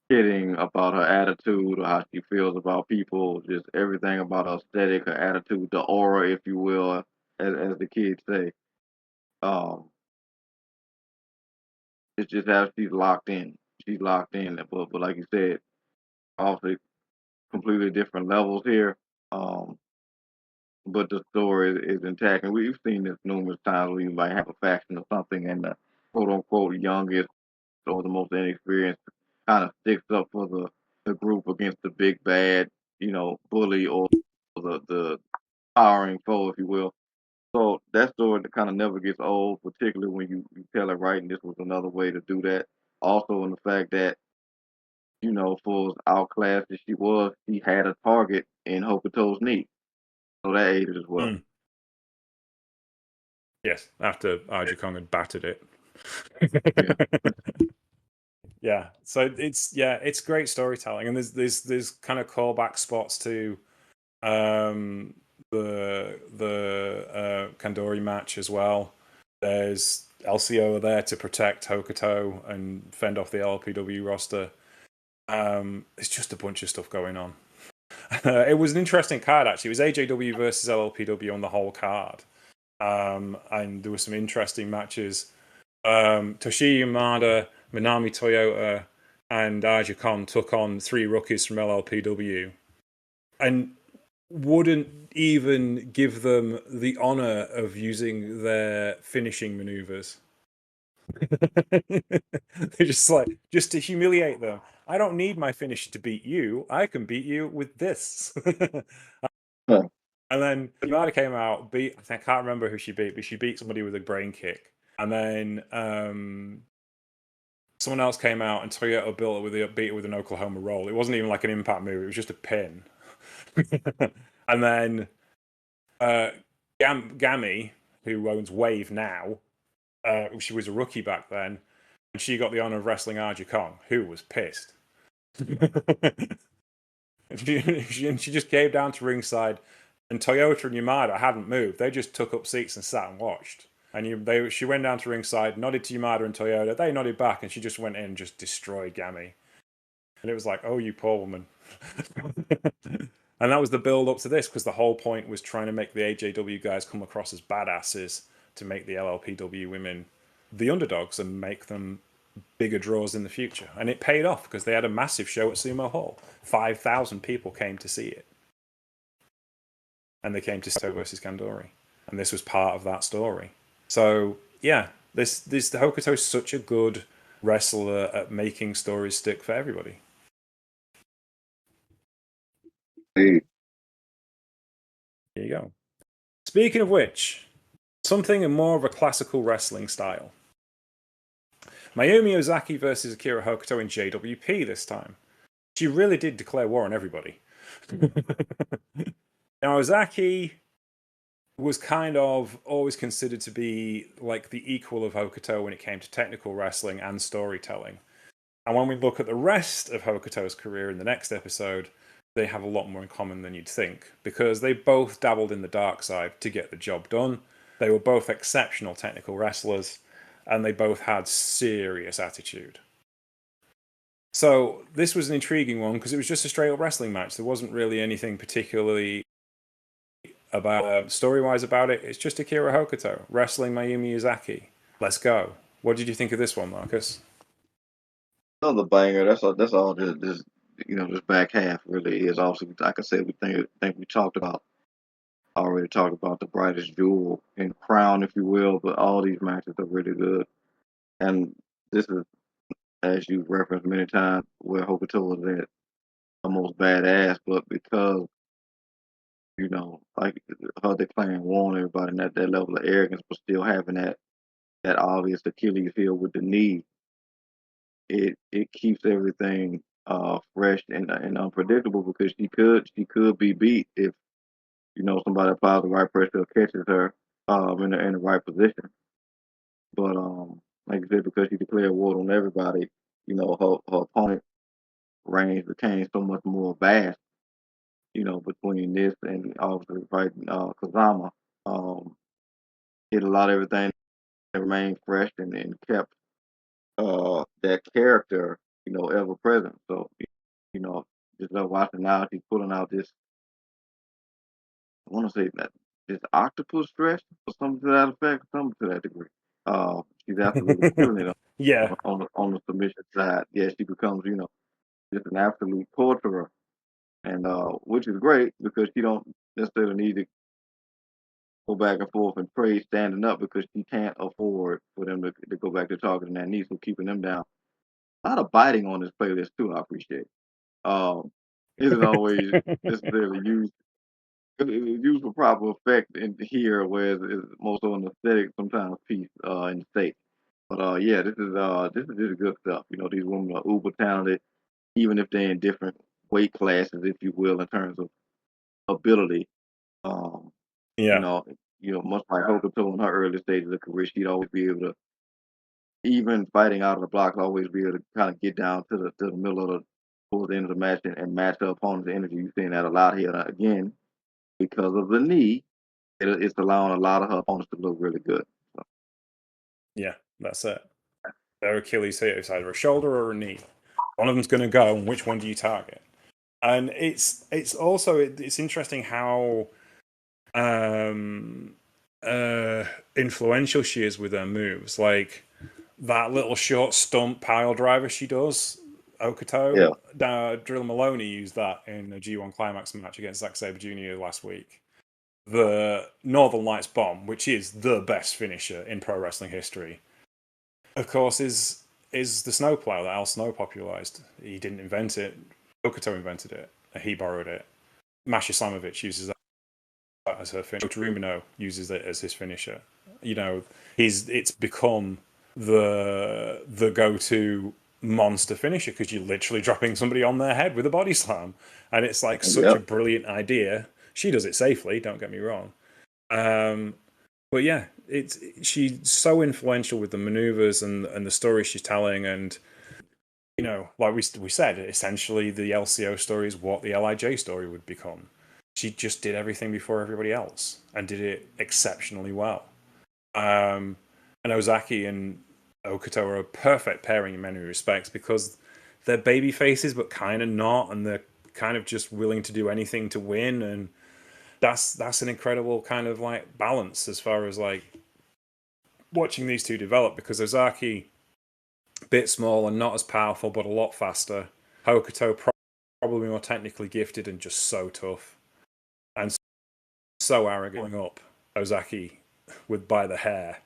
kidding about her attitude or how she feels about people, just everything about her aesthetic, her attitude, the aura, if you will, as the kids say. Um, it's just how she's locked in. She's locked in, but like you said, obviously completely different levels here. Um, but the story is intact, and we've seen this numerous times where you might have a faction or something, and the quote unquote youngest or the most inexperienced kind of sticks up for the group against the big bad, bully or the powering foe, if you will. So that story that kind of never gets old, particularly when you tell it right, and this was another way to do that. Also, in the fact that for as outclassed as she was, she had a target in Hokuto's knee, so that aided as well. Mm. Yes, after Aja Kong had battered it. Yeah. Yeah, so it's great storytelling, and there's kind of callback spots to um, the Kandori match as well. There's LCO there to protect Hokuto and fend off the LPW roster. It's just a bunch of stuff going on. It was an interesting card actually. It was AJW versus LLPW on the whole card, and there were some interesting matches. Toshiya Yamada, Minami Toyota, and Aja Khan took on 3 rookies from LLPW, and wouldn't even give them the honor of using their finishing maneuvers. They're just to humiliate them. I don't need my finish to beat you. I can beat you with this. Huh. And then Yamada came out, I can't remember who she beat, but she beat somebody with a brain kick. And then someone else came out and Toyota beat it with an Oklahoma roll. It wasn't even like an impact move, it was just a pin. And then Gami, who owns Wave now, she was a rookie back then, and she got the honor of wrestling Aja Kong, who was pissed. she just came down to ringside, and Toyota and Yamada hadn't moved. They just took up seats and sat and watched. And she went down to ringside, nodded to Yamada and Toyota. They nodded back, and she just went in and just destroyed Gami. And it was like, oh, you poor woman. And that was the build up to this, because the whole point was trying to make the AJW guys come across as badasses to make the LLPW women the underdogs and make them bigger draws in the future. And it paid off because they had a massive show at Sumo Hall. 5,000 people came to see it. And they came to Sato versus Kandori. And this was part of that story. So, yeah, the Hokuto is such a good wrestler at making stories stick for everybody. Hey. There you go. Speaking of which, something in more of a classical wrestling style. Mayumi Ozaki versus Akira Hokuto in JWP this time. She really did declare war on everybody. Now, Ozaki was kind of always considered to be like the equal of Hokuto when it came to technical wrestling and storytelling. And when we look at the rest of Hokuto's career in the next episode, they have a lot more in common than you'd think, because they both dabbled in the dark side to get the job done. They were both exceptional technical wrestlers, and they both had serious attitude. So this was an intriguing one because it was just a straight up wrestling match. There wasn't really anything particularly about story-wise about it. It's just Akira Hokuto wrestling Mayumi Ozaki. Let's go. What did you think of this one, Marcus? Another banger. That's all this back half really is. Also, like I said, we think we already talked about the brightest jewel in the crown, if you will. But all these matches are really good, and this is, as you've referenced many times, where Hokuto was at the most badass. But because like her declaring war on everybody, and that level of arrogance, but still having that obvious Achilles heel with the knee, it keeps everything fresh and unpredictable because she could be beat if somebody applies the right pressure, catches her in the right position. But like I said, because she declared war on everybody, her opponent range became so much more vast. Between this and obviously fighting Kazama, um, it allowed everything to remain fresh and kept that character, ever present. So, just watching now, she's pulling out this, I want to say that this octopus dress or something to that effect, something to that degree. She's absolutely killing it Yeah. on the submission side. Yeah, she becomes, just an absolute torturer, and which is great because she don't necessarily need to go back and forth and trade standing up because she can't afford for them to go back to targeting that knee, so keeping them down. A lot of biting on this playlist too. I appreciate. Isn't always necessarily used. It's used for proper effect in here, whereas it's more so an aesthetic sometimes piece in the state. But yeah, this is just good stuff. These women are uber talented, even if they're in different weight classes, if you will, in terms of ability. Um, you Yeah. know, much like Hokuto in her early stages of career, she'd always be able to, even fighting out of the blocks, always be able to kind of get down to the middle of towards the end of the match and match her opponent's energy. You're seeing that a lot here again because of the knee. It's allowing a lot of her opponents to look really good. So, Yeah, that's it. Their Achilles heel is either a shoulder or a knee. One of them's going to go, and which one do you target? And it's also it's interesting how um, influential she is with her moves. Like that little short stump pile driver she does, yeah, Okuto. Drill Maloney used that in a G1 Climax match against Zack Sabre Jr. last week. The Northern Lights Bomb, which is the best finisher in pro wrestling history, of course, is the snowplow that Al Snow popularized. He didn't invent it. Okuto invented it. He borrowed it. Masha Slamovich uses that as her finisher. Rumino uses it as his finisher. It's become the go-to monster finisher because you're literally dropping somebody on their head with a body slam, and it's like such yeah. a brilliant idea. She does it safely. Don't get me wrong. But yeah, she's so influential with the maneuvers and the stories she's telling, and like we said, essentially the LCO story is what the LIJ story would become. She just did everything before everybody else and did it exceptionally well. And Ozaki and Okuto are a perfect pairing in many respects because they're baby faces but kind of not, and they're kind of just willing to do anything to win, and that's an incredible kind of like balance as far as like watching these two develop, because Ozaki, a bit small and not as powerful but a lot faster. Hokuto, probably more technically gifted and just so tough and so arrogant, going up Ozaki by the hair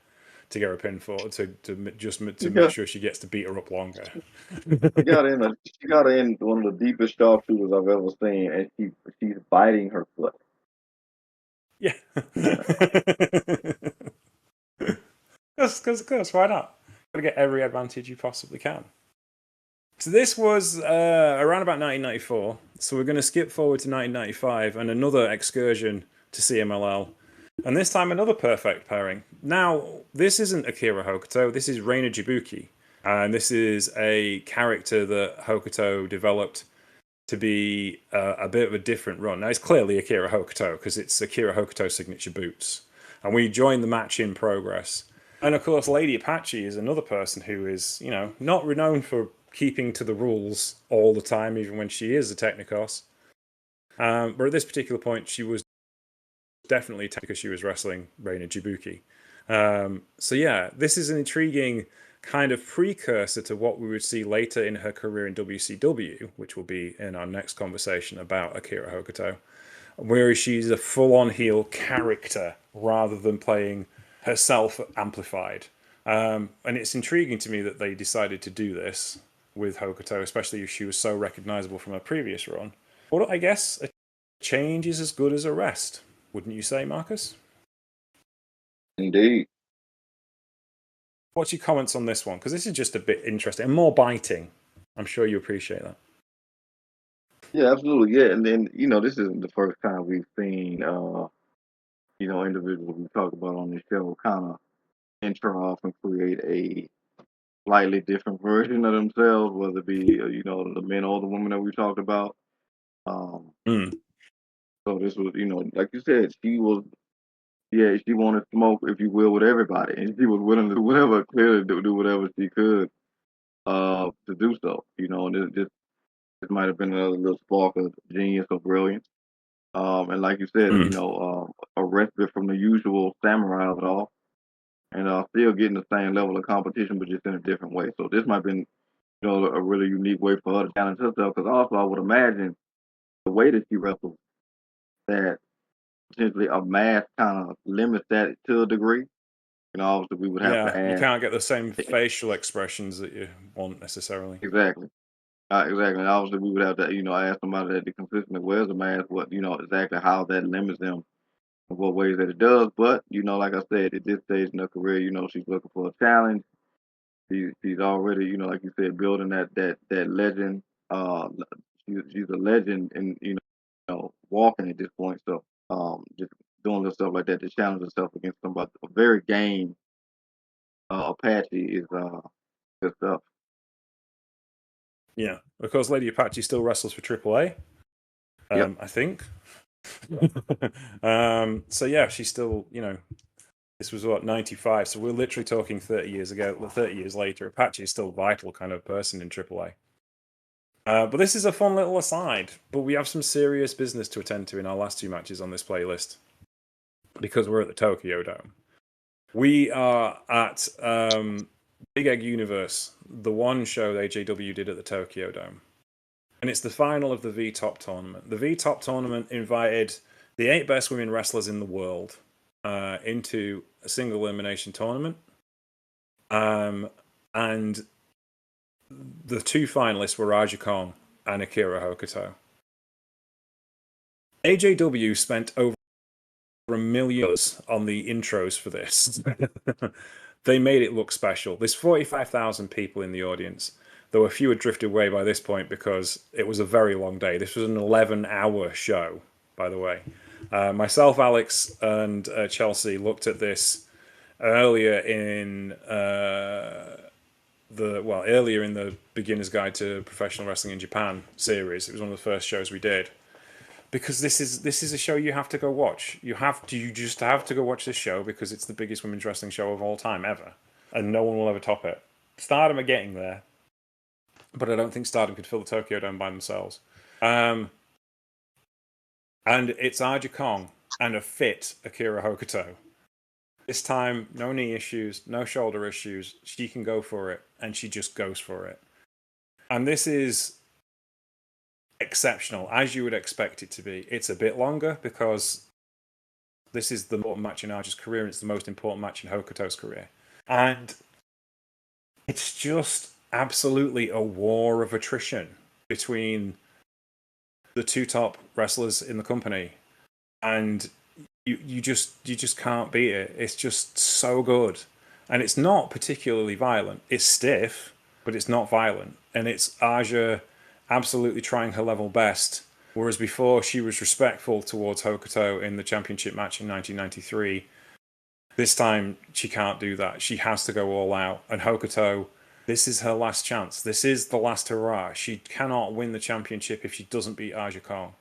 to get her pinfall to make Yeah, sure she gets to beat her up longer. she got in one of the deepest sharpshooters I've ever seen, and she's biting her foot. Yeah. Because why not? Gotta get every advantage you possibly can. So this was around about 1994. So we're going to skip forward to 1995 and another excursion to CMLL. And this time another perfect pairing. Now, this isn't Akira Hokuto. This is Reina Jibuki. And this is a character that Hokuto developed to be a bit of a different run. Now, it's clearly Akira Hokuto because it's Akira Hokuto signature boots. And we joined the match in progress. And of course, Lady Apache is another person who is, not renowned for keeping to the rules all the time, even when she is a Technikos. But at this particular point, she was definitely because she was wrestling Reina Jibuki. So yeah, this is an intriguing kind of precursor to what we would see later in her career in WCW, which will be in our next conversation about Akira Hokuto, where she's a full-on heel character rather than playing herself amplified. And it's intriguing to me that they decided to do this with Hokuto, especially if she was so recognizable from her previous run. But I guess a change is as good as a rest, wouldn't you say, Marcus? Indeed. What's your comments on this one? Because this is just a bit interesting and more biting. I'm sure you appreciate that. Yeah, absolutely. Yeah, and then this isn't the first time we've seen individuals we talk about on this show kind of enter off and create a slightly different version of themselves, whether it be the men or the women that we talked about. Um, Mm, so this was, like you said, she wanted smoke, if you will, with everybody, and she was willing to do whatever, clearly do whatever she could to do so. And this might have been another little spark of genius or brilliance. And like you said, mm. a respite from the usual samurai of it all, and still getting the same level of competition, but just in a different way. So this might have been, a really unique way for her to challenge herself. Because also, I would imagine the way that she wrestles, that potentially a mask kind of limits that to a degree. Obviously, we would have to Yeah, you ask can't get the same facial expressions that you want necessarily. exactly. Exactly. And obviously, we would have to, ask somebody that consistently wears a mask what, exactly how that limits them in what ways that it does. But, like I said, at this stage in her career, she's looking for a challenge. She's already, like you said, building that legend. Uh, she's a legend and, walking at this point. So, just doing little stuff like that to challenge herself against somebody, a very game Apache is good stuff. Yeah, of course, Lady Apache still wrestles for AAA. Yep. I think. So yeah, she's still, this was what, 95. So we're literally talking 30 years ago. 30 years later, Apache is still a vital kind of person in AAA. But this is a fun little aside. But we have some serious business to attend to in our last two matches on this playlist because we're at the Tokyo Dome. We are at Big Egg Universe, the one show that AJW did at the Tokyo Dome. And it's the final of the V-Top tournament. The V-Top tournament invited the 8 best women wrestlers in the world into a single elimination tournament. And the two finalists were Raja Kong and Akira Hokuto. AJW spent over $1 million on the intros for this. They made it look special. There's 45,000 people in the audience, though a few had drifted away by this point because it was a very long day. This was an 11-hour show, by the way. Myself, Alex, and Chelsea looked at this earlier in earlier in the Beginner's Guide to Professional Wrestling in Japan series. It was one of the first shows we did. Because this is a show you have to go watch. You just have to go watch this show because it's the biggest women's wrestling show of all time ever, and no one will ever top it. Stardom are getting there, but I don't think Stardom could fill the Tokyo Dome by themselves. And it's Aja Kong and a fit Akira Hokuto. This time, no knee issues, no shoulder issues. She can go for it, and she just goes for it. And this is exceptional, as you would expect it to be. It's a bit longer because this is the important match in Aja's career, and it's the most important match in Hokuto's career. And it's just absolutely a war of attrition between the two top wrestlers in the company. And you just can't beat it. It's just so good. And it's not particularly violent. It's stiff, but it's not violent. And it's Aja absolutely trying her level best. Whereas before she was respectful towards Hokuto in the championship match in 1993, this time she can't do that. She has to go all out. And Hokuto, this is her last chance. This is the last hurrah. She cannot win the championship if she doesn't beat Aja Kong.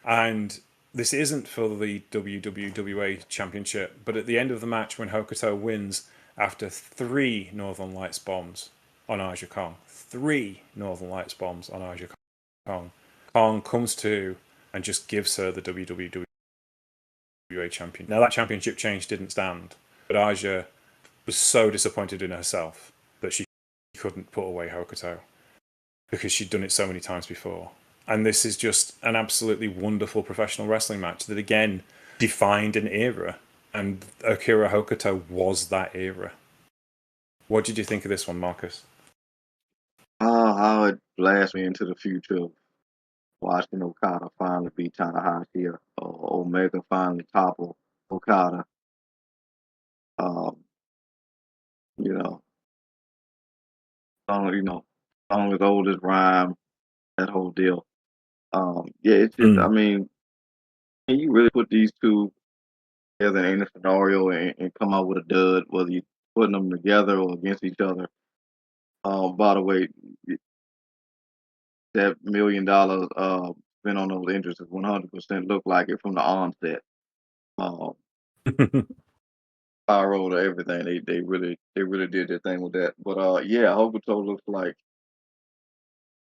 And this isn't for the WWWA Championship, but at the end of the match when Hokuto wins after 3 Northern Lights bombs on Aja Kong, 3 Northern Lights bombs on Aja Kong, Kong comes to and just gives her the WWWA Champion. Now that championship change didn't stand, but Aja was so disappointed in herself that she couldn't put away Hokuto because she'd done it so many times before. And this is just an absolutely wonderful professional wrestling match that, again, defined an era. And Akira Hokuto was that era. What did you think of this one, Marcus? How it blasts me into the future of watching Okada finally beat Tanahashi, Omega finally topple Okada. Um, you know, song, song as old as rhyme, that whole deal. Yeah, it's just, I Mm. mean, can you really put these two together in a scenario and come out with a dud, whether you putting them together or against each other? By the way, that $1 million spent on those interests is 100% look like it from the onset. Um, Pyro to everything, they really did their thing with that. But yeah, Hokuto looks like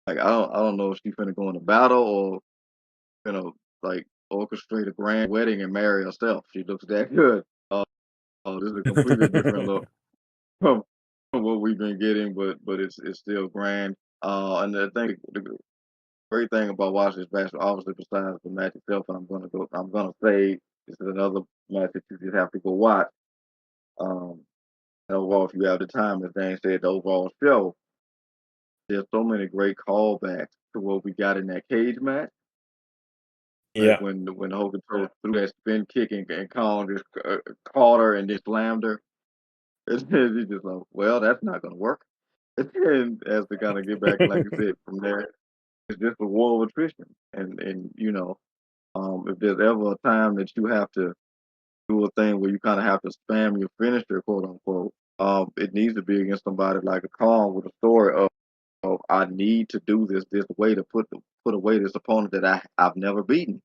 I don't know if she's finna go into battle or finna like orchestrate a grand wedding and marry herself. She looks that good. This is a completely different look from, from what we've been getting, but it's still grand. And the great thing about watching this match, obviously besides the match itself, and I'm gonna say this is another match that you just have to go watch. Um, and overall, if you have the time, as Dan said, the overall show, there's so many great callbacks to what we got in that cage match. Like Yeah. when Hogan threw that spin kick and Khan just caught her and just slammed her. And then he's just like, well, that's not gonna work. And then as to kind of get back, like you said, from there, it's just a war of attrition. And if there's ever a time that you have to do a thing where you kind of have to spam your finisher, quote unquote, it needs to be against somebody like a Khan with a story of I need to do this way to put away this opponent that I've never beaten.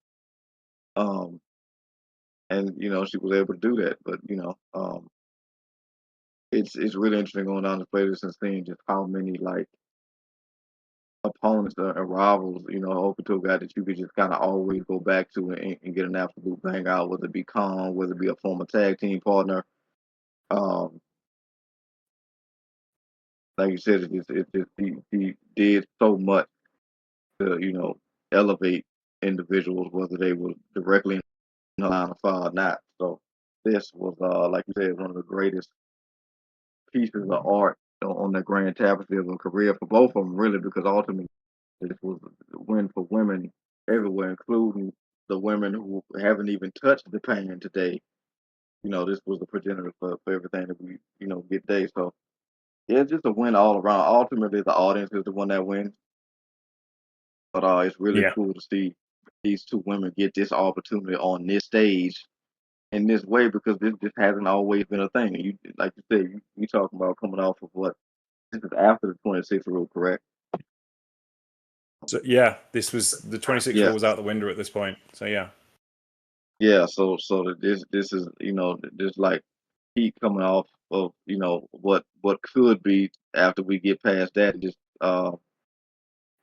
Um, and she was able to do that. But it's really interesting going down the playlist and seeing just how many like opponents and rivals, open to a guy that you could just kind of always go back to and get an absolute bang out, whether it be Khan, whether it be a former tag team partner. Um, like you said, it just he did so much to elevate individuals, whether they were directly in the line of fire or not. So this was, like you said, one of the greatest pieces of art on the grand tapestry of a career for both of them, really, because ultimately this was a win for women everywhere, including the women who haven't even touched the pan today. This was the progenitor for everything that we, get today. So yeah, it's just a win all around. Ultimately, the audience is the one that wins, but it's really Yeah. cool to see these two women get this opportunity on this stage in this way because this just hasn't always been a thing. And you, like you said, you talking about coming off of what this is after the 26 rule, correct? So yeah, this was the 26 Yeah, rule was out the window at this point. So yeah. yeah. So that this is this like heat coming off of what could be after we get past that. And just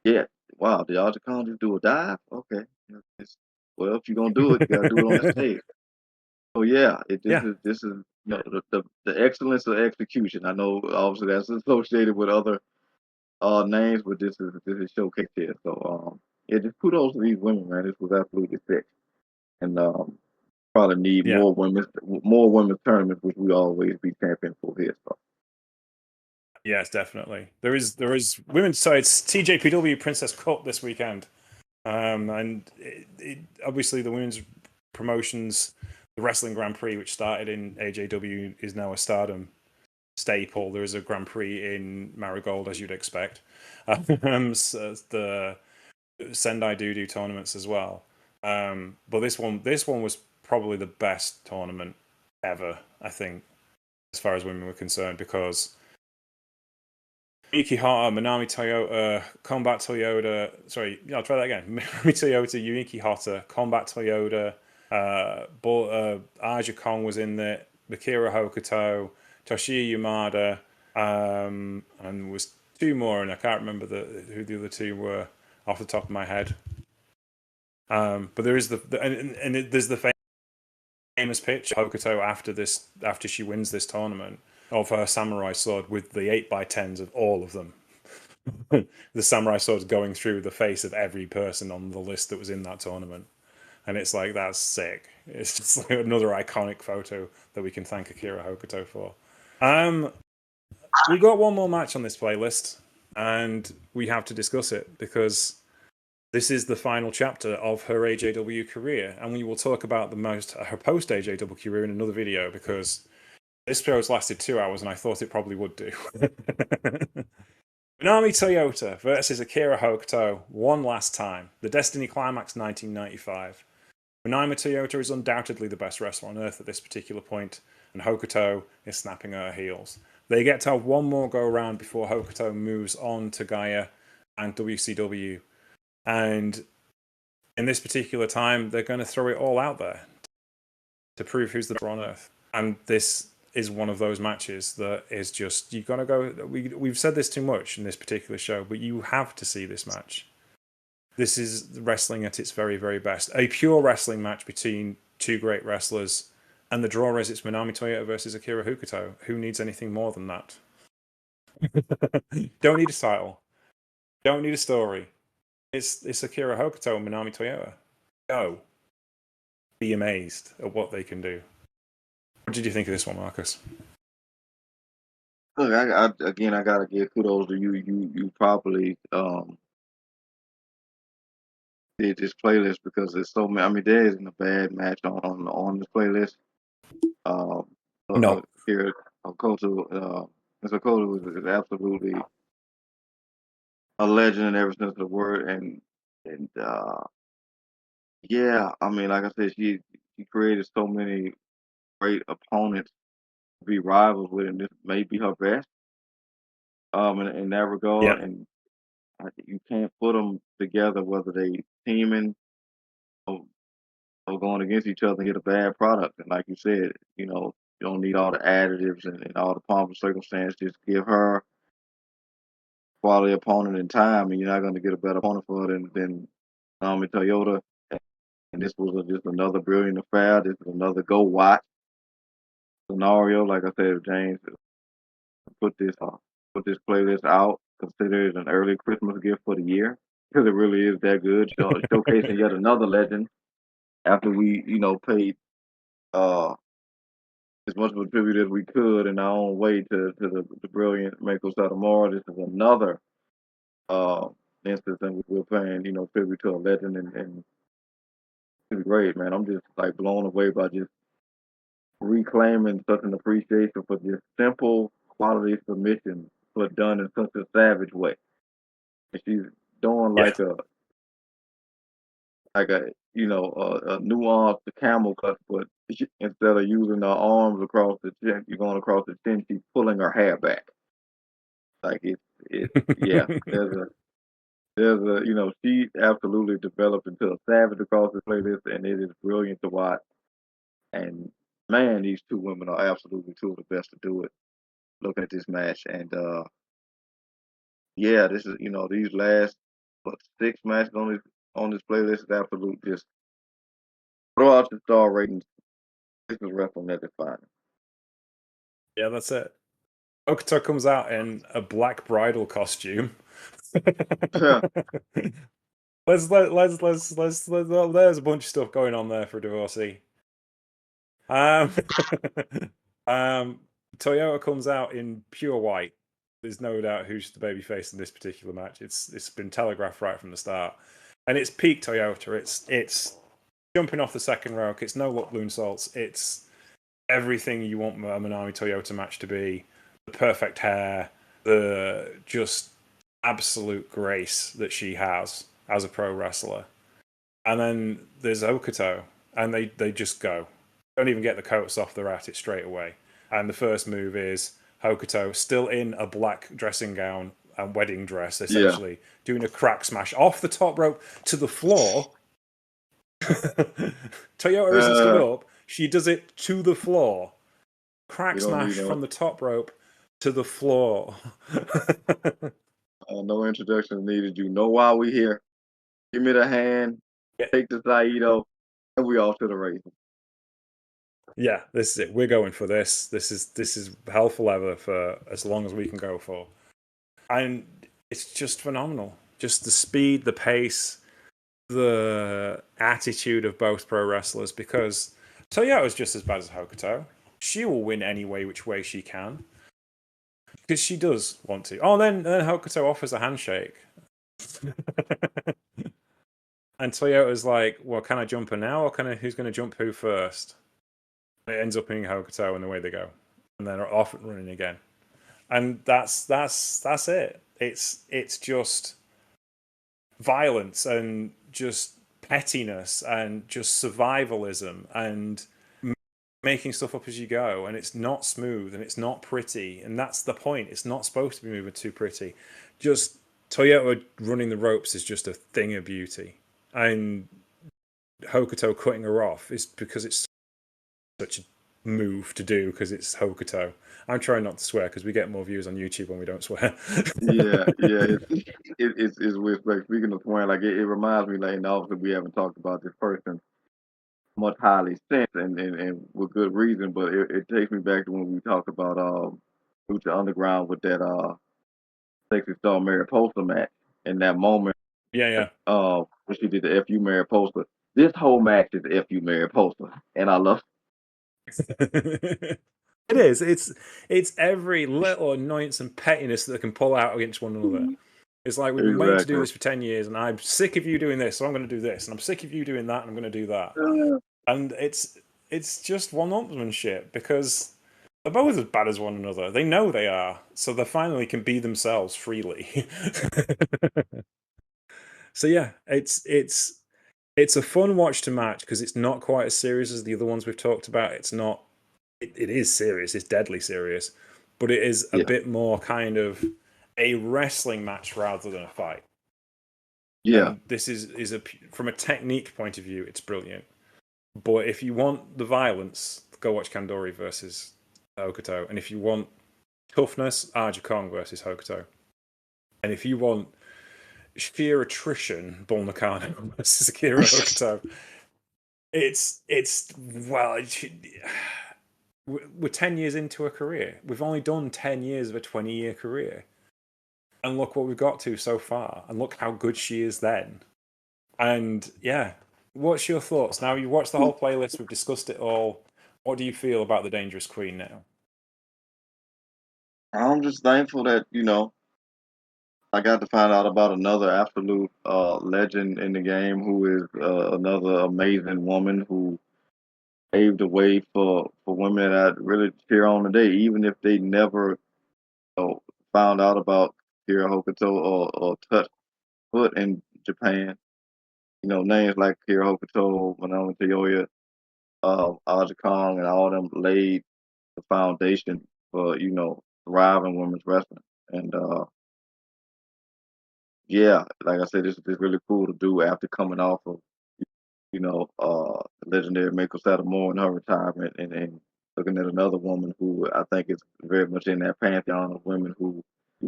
yeah, wow. Did Alta just do a dive? Okay, it's, well, if you're gonna do it, you gotta do it on that stage. So yeah, Yeah. this is the excellence of execution. I know obviously that's associated with other names, but this is showcased here. So yeah, just kudos to these women, man. This was absolutely sick, and probably need Yeah. more women's tournaments, which we always be champion for here. So Yes, definitely. There is women's sides TJPW Princess Cup this weekend. And obviously the women's promotions, the Wrestling Grand Prix, which started in AJW, is now a Stardom staple. There is a Grand Prix in Marigold, as you'd expect. So the Sendai Doodoo tournaments as well. But this one was probably the best tournament ever, I think, as far as women were concerned, because Yuki Hata, Manami Toyota, Combat Toyota. Sorry, I'll try that again. Manami Toyota, Yuki Hata, Combat Toyota, Aja Kong was in there, Akira Hokuto, Toshiya Yamada, and there was two more, and I can't remember who the other two were off the top of my head. But there is there's the famous pitch Hokuto after she wins this tournament of her samurai sword with the 8x10s of all of them. The samurai sword's going through the face of every person on the list that was in that tournament. And it's like, that's sick. It's just like another iconic photo that we can thank Akira Hokuto for. We've got one more match on this playlist, and we have to discuss it because this is the final chapter of her AJW career, and we will talk about her post AJW career in another video because this show's lasted 2 hours, and I thought it probably would do. Minami Toyota versus Akira Hokuto one last time. The Destiny Climax 1995. Minami Toyota is undoubtedly the best wrestler on earth at this particular point, and Hokuto is snapping her heels. They get to have one more go around before Hokuto moves on to Gaia and WCW. And in this particular time, they're going to throw it all out there to prove who's the best on earth. And this is one of those matches that is just, you've got to go. We've said this too much in this particular show, but you have to see this match. This is wrestling at its very, very best. A pure wrestling match between two great wrestlers. And the draw is it's Minami Toyota versus Akira Hokuto. Who needs anything more than that? Don't need a title. Don't need a story. It's Akira Hokuto and Minami Toyota. Go. Be amazed at what they can do. What did you think of this one, Marcus? Look, I gotta give kudos to you. You probably did this playlist because there's so many. I mean, there isn't a bad match on this playlist. No. Here, Hokuto, Hokuto is absolutely a legend in every sense of the word, and yeah, I mean, like I said, she created so many great opponents to be rivals with, and this may be her best in that regard. Yeah. And you can't put them together whether they teaming or, or going against each other and get a bad product. And like you said, you don't need all the additives and all the pomp and circumstance. Just give her quality opponent in time, and you're not going to get a better opponent for her than Naomi Toyota. And this was just another brilliant affair. This is another go watch scenario. Like I said, James put this playlist out. Consider it an early Christmas gift for the year because it really is that good. Showcasing yet another legend after we paid as much of a tribute as we could in our own way to the brilliant Mako Satomura. This is another uh, instance in which we're paying tribute to a legend, and it's great, man. I'm just like blown away by just reclaiming such an appreciation for just simple quality submission, but done in such a savage way. And she's doing Yeah. like a nuanced camel cut, but instead of using her arms across the chin, you're going across the chin. She's pulling her hair back. Like yeah. There's a she absolutely developed into a savage across the playlist, and it is brilliant to watch. And man, these two women are absolutely two of the best to do it. Looking at this match, and yeah, this is these last six matches on this playlist is absolute. Just throw out the star ratings. This is wrestling at its finest. Yeah, that's it. Hokuto comes out in a black bridal costume. There's a bunch of stuff going on there for a divorcee. Toyota comes out in pure white. There's no doubt who's the babyface in this particular match. It's been telegraphed right from the start, and it's peak Toyota. It's jumping off the second rope. It's no look moonsaults. It's everything you want a Minami Toyota match to be. The perfect hair, the just absolute grace that she has as a pro wrestler. And then there's Hokuto, and they just go. Don't even get the coats off, they're at it straight away. And the first move is Hokuto, still in a black dressing gown and wedding dress, essentially, doing a crack smash off the top rope to the floor. Toyota isn't stood up, she does it to the floor. Crack smash from the top rope to the floor. No introduction needed. You know why we here. Give me the hand. Yeah. Take the Saito, and we off to the races. Yeah, this is it. We're going for this. This is hell for leather for as long as we can go for. And it's just phenomenal. Just the speed, the pace, the attitude of both pro wrestlers, because Toyota's just as bad as Hokuto. She will win any way which way she can. Because she does want to. Oh, then Hokuto offers a handshake. And Toyota's like, well, can I jump her now, or who's going to jump who first? And it ends up being Hokuto, and away they go. And then are off and running again. And that's it. It's just violence and just pettiness and just survivalism and making stuff up as you go, and it's not smooth and it's not pretty, and that's the point. It's not supposed to be moving too pretty. Just Toyota running the ropes is just a thing of beauty, and Hokuto cutting her off is because it's such a move to do because it's Hokuto. I'm trying not to swear because we get more views on YouTube when we don't swear. Yeah, yeah, it's with like speaking of swearing, like it reminds me, like, and obviously we haven't talked about this person much highly since, and with good reason, but it takes me back to when we talked about Lucha Underground with that Sexy Star Mariposa match, and that moment Yeah, when she did the FU Mariposa. This whole match is FU Mariposa, and I love. yeah. It is. It's every little annoyance and pettiness that they can pull out against one another. It's like, we've been waiting to do Exactly. this for 10 years, and I'm sick of you doing this, so I'm going to do this, and I'm sick of you doing that, and I'm going to do that. And it's just one-upsmanship because they're both as bad as one another. They know they are, so they finally can be themselves freely. So yeah, it's a fun watch to match because it's not quite as serious as the other ones we've talked about. It's not. It is serious. It's deadly serious, but it is a Yeah. bit more kind of a wrestling match rather than a fight. Yeah, And this is from a technique point of view, it's brilliant. But if you want the violence, go watch Kandori versus Hokuto. And if you want toughness, Aja Kong versus Hokuto. And if you want sheer attrition, Bull Nakano versus Akira Hokuto. It's well, we're 10 years into a career. We've only done 10 years of a 20-year career. And look what we've got to so far. And look how good she is then. And yeah, what's your thoughts? Now you watched the whole playlist, we've discussed it all. What do you feel about the Dangerous Queen now? I'm just thankful that I got to find out about another absolute legend in the game who is another amazing woman who paved the way for women that really cheer on today, even if they never found out about Akira Hokuto or touched foot in Japan. Names like Akira Hokuto, Manoa Toyoya, Aja Kong, and all them laid the foundation for thriving women's wrestling. And yeah, like I said, this is really cool to do after coming off of the legendary Mako Satomura in her retirement, and looking at another woman who I think is very much in that pantheon of women who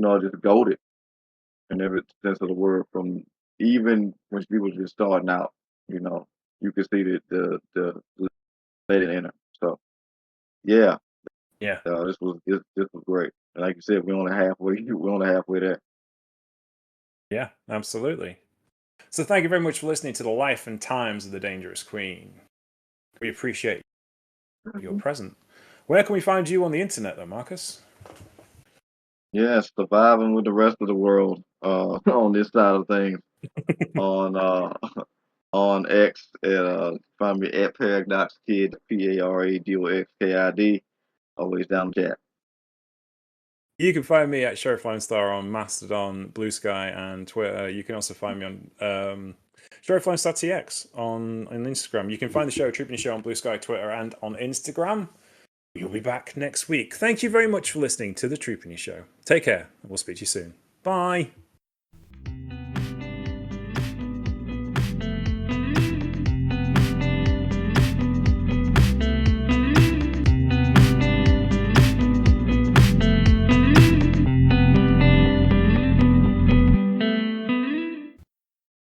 are just goaded in every sense of the word. From even when she was just starting out, you could see the lady in her. So yeah, Yeah, this was great. And like you said, we're only halfway. We're only halfway there. yeah, absolutely. So thank you very much for listening to the life and times of the Dangerous Queen. We appreciate your present. Where can we find you on the internet, though, Marcus? Yeah, surviving with the rest of the world on this side of things on on X at find me at Paradox Kid, Paradoxkid. Always down the chat. You can find me at Sheriff Lone Star on Mastodon, Blue Sky, and Twitter. You can also find me on Sheriff Lone Star TX on Instagram. You can find the show, Trooping Show, on Blue Sky, Twitter, and on Instagram. We'll be back next week. Thank you very much for listening to the Trooping Show. Take care, and we'll speak to you soon. Bye.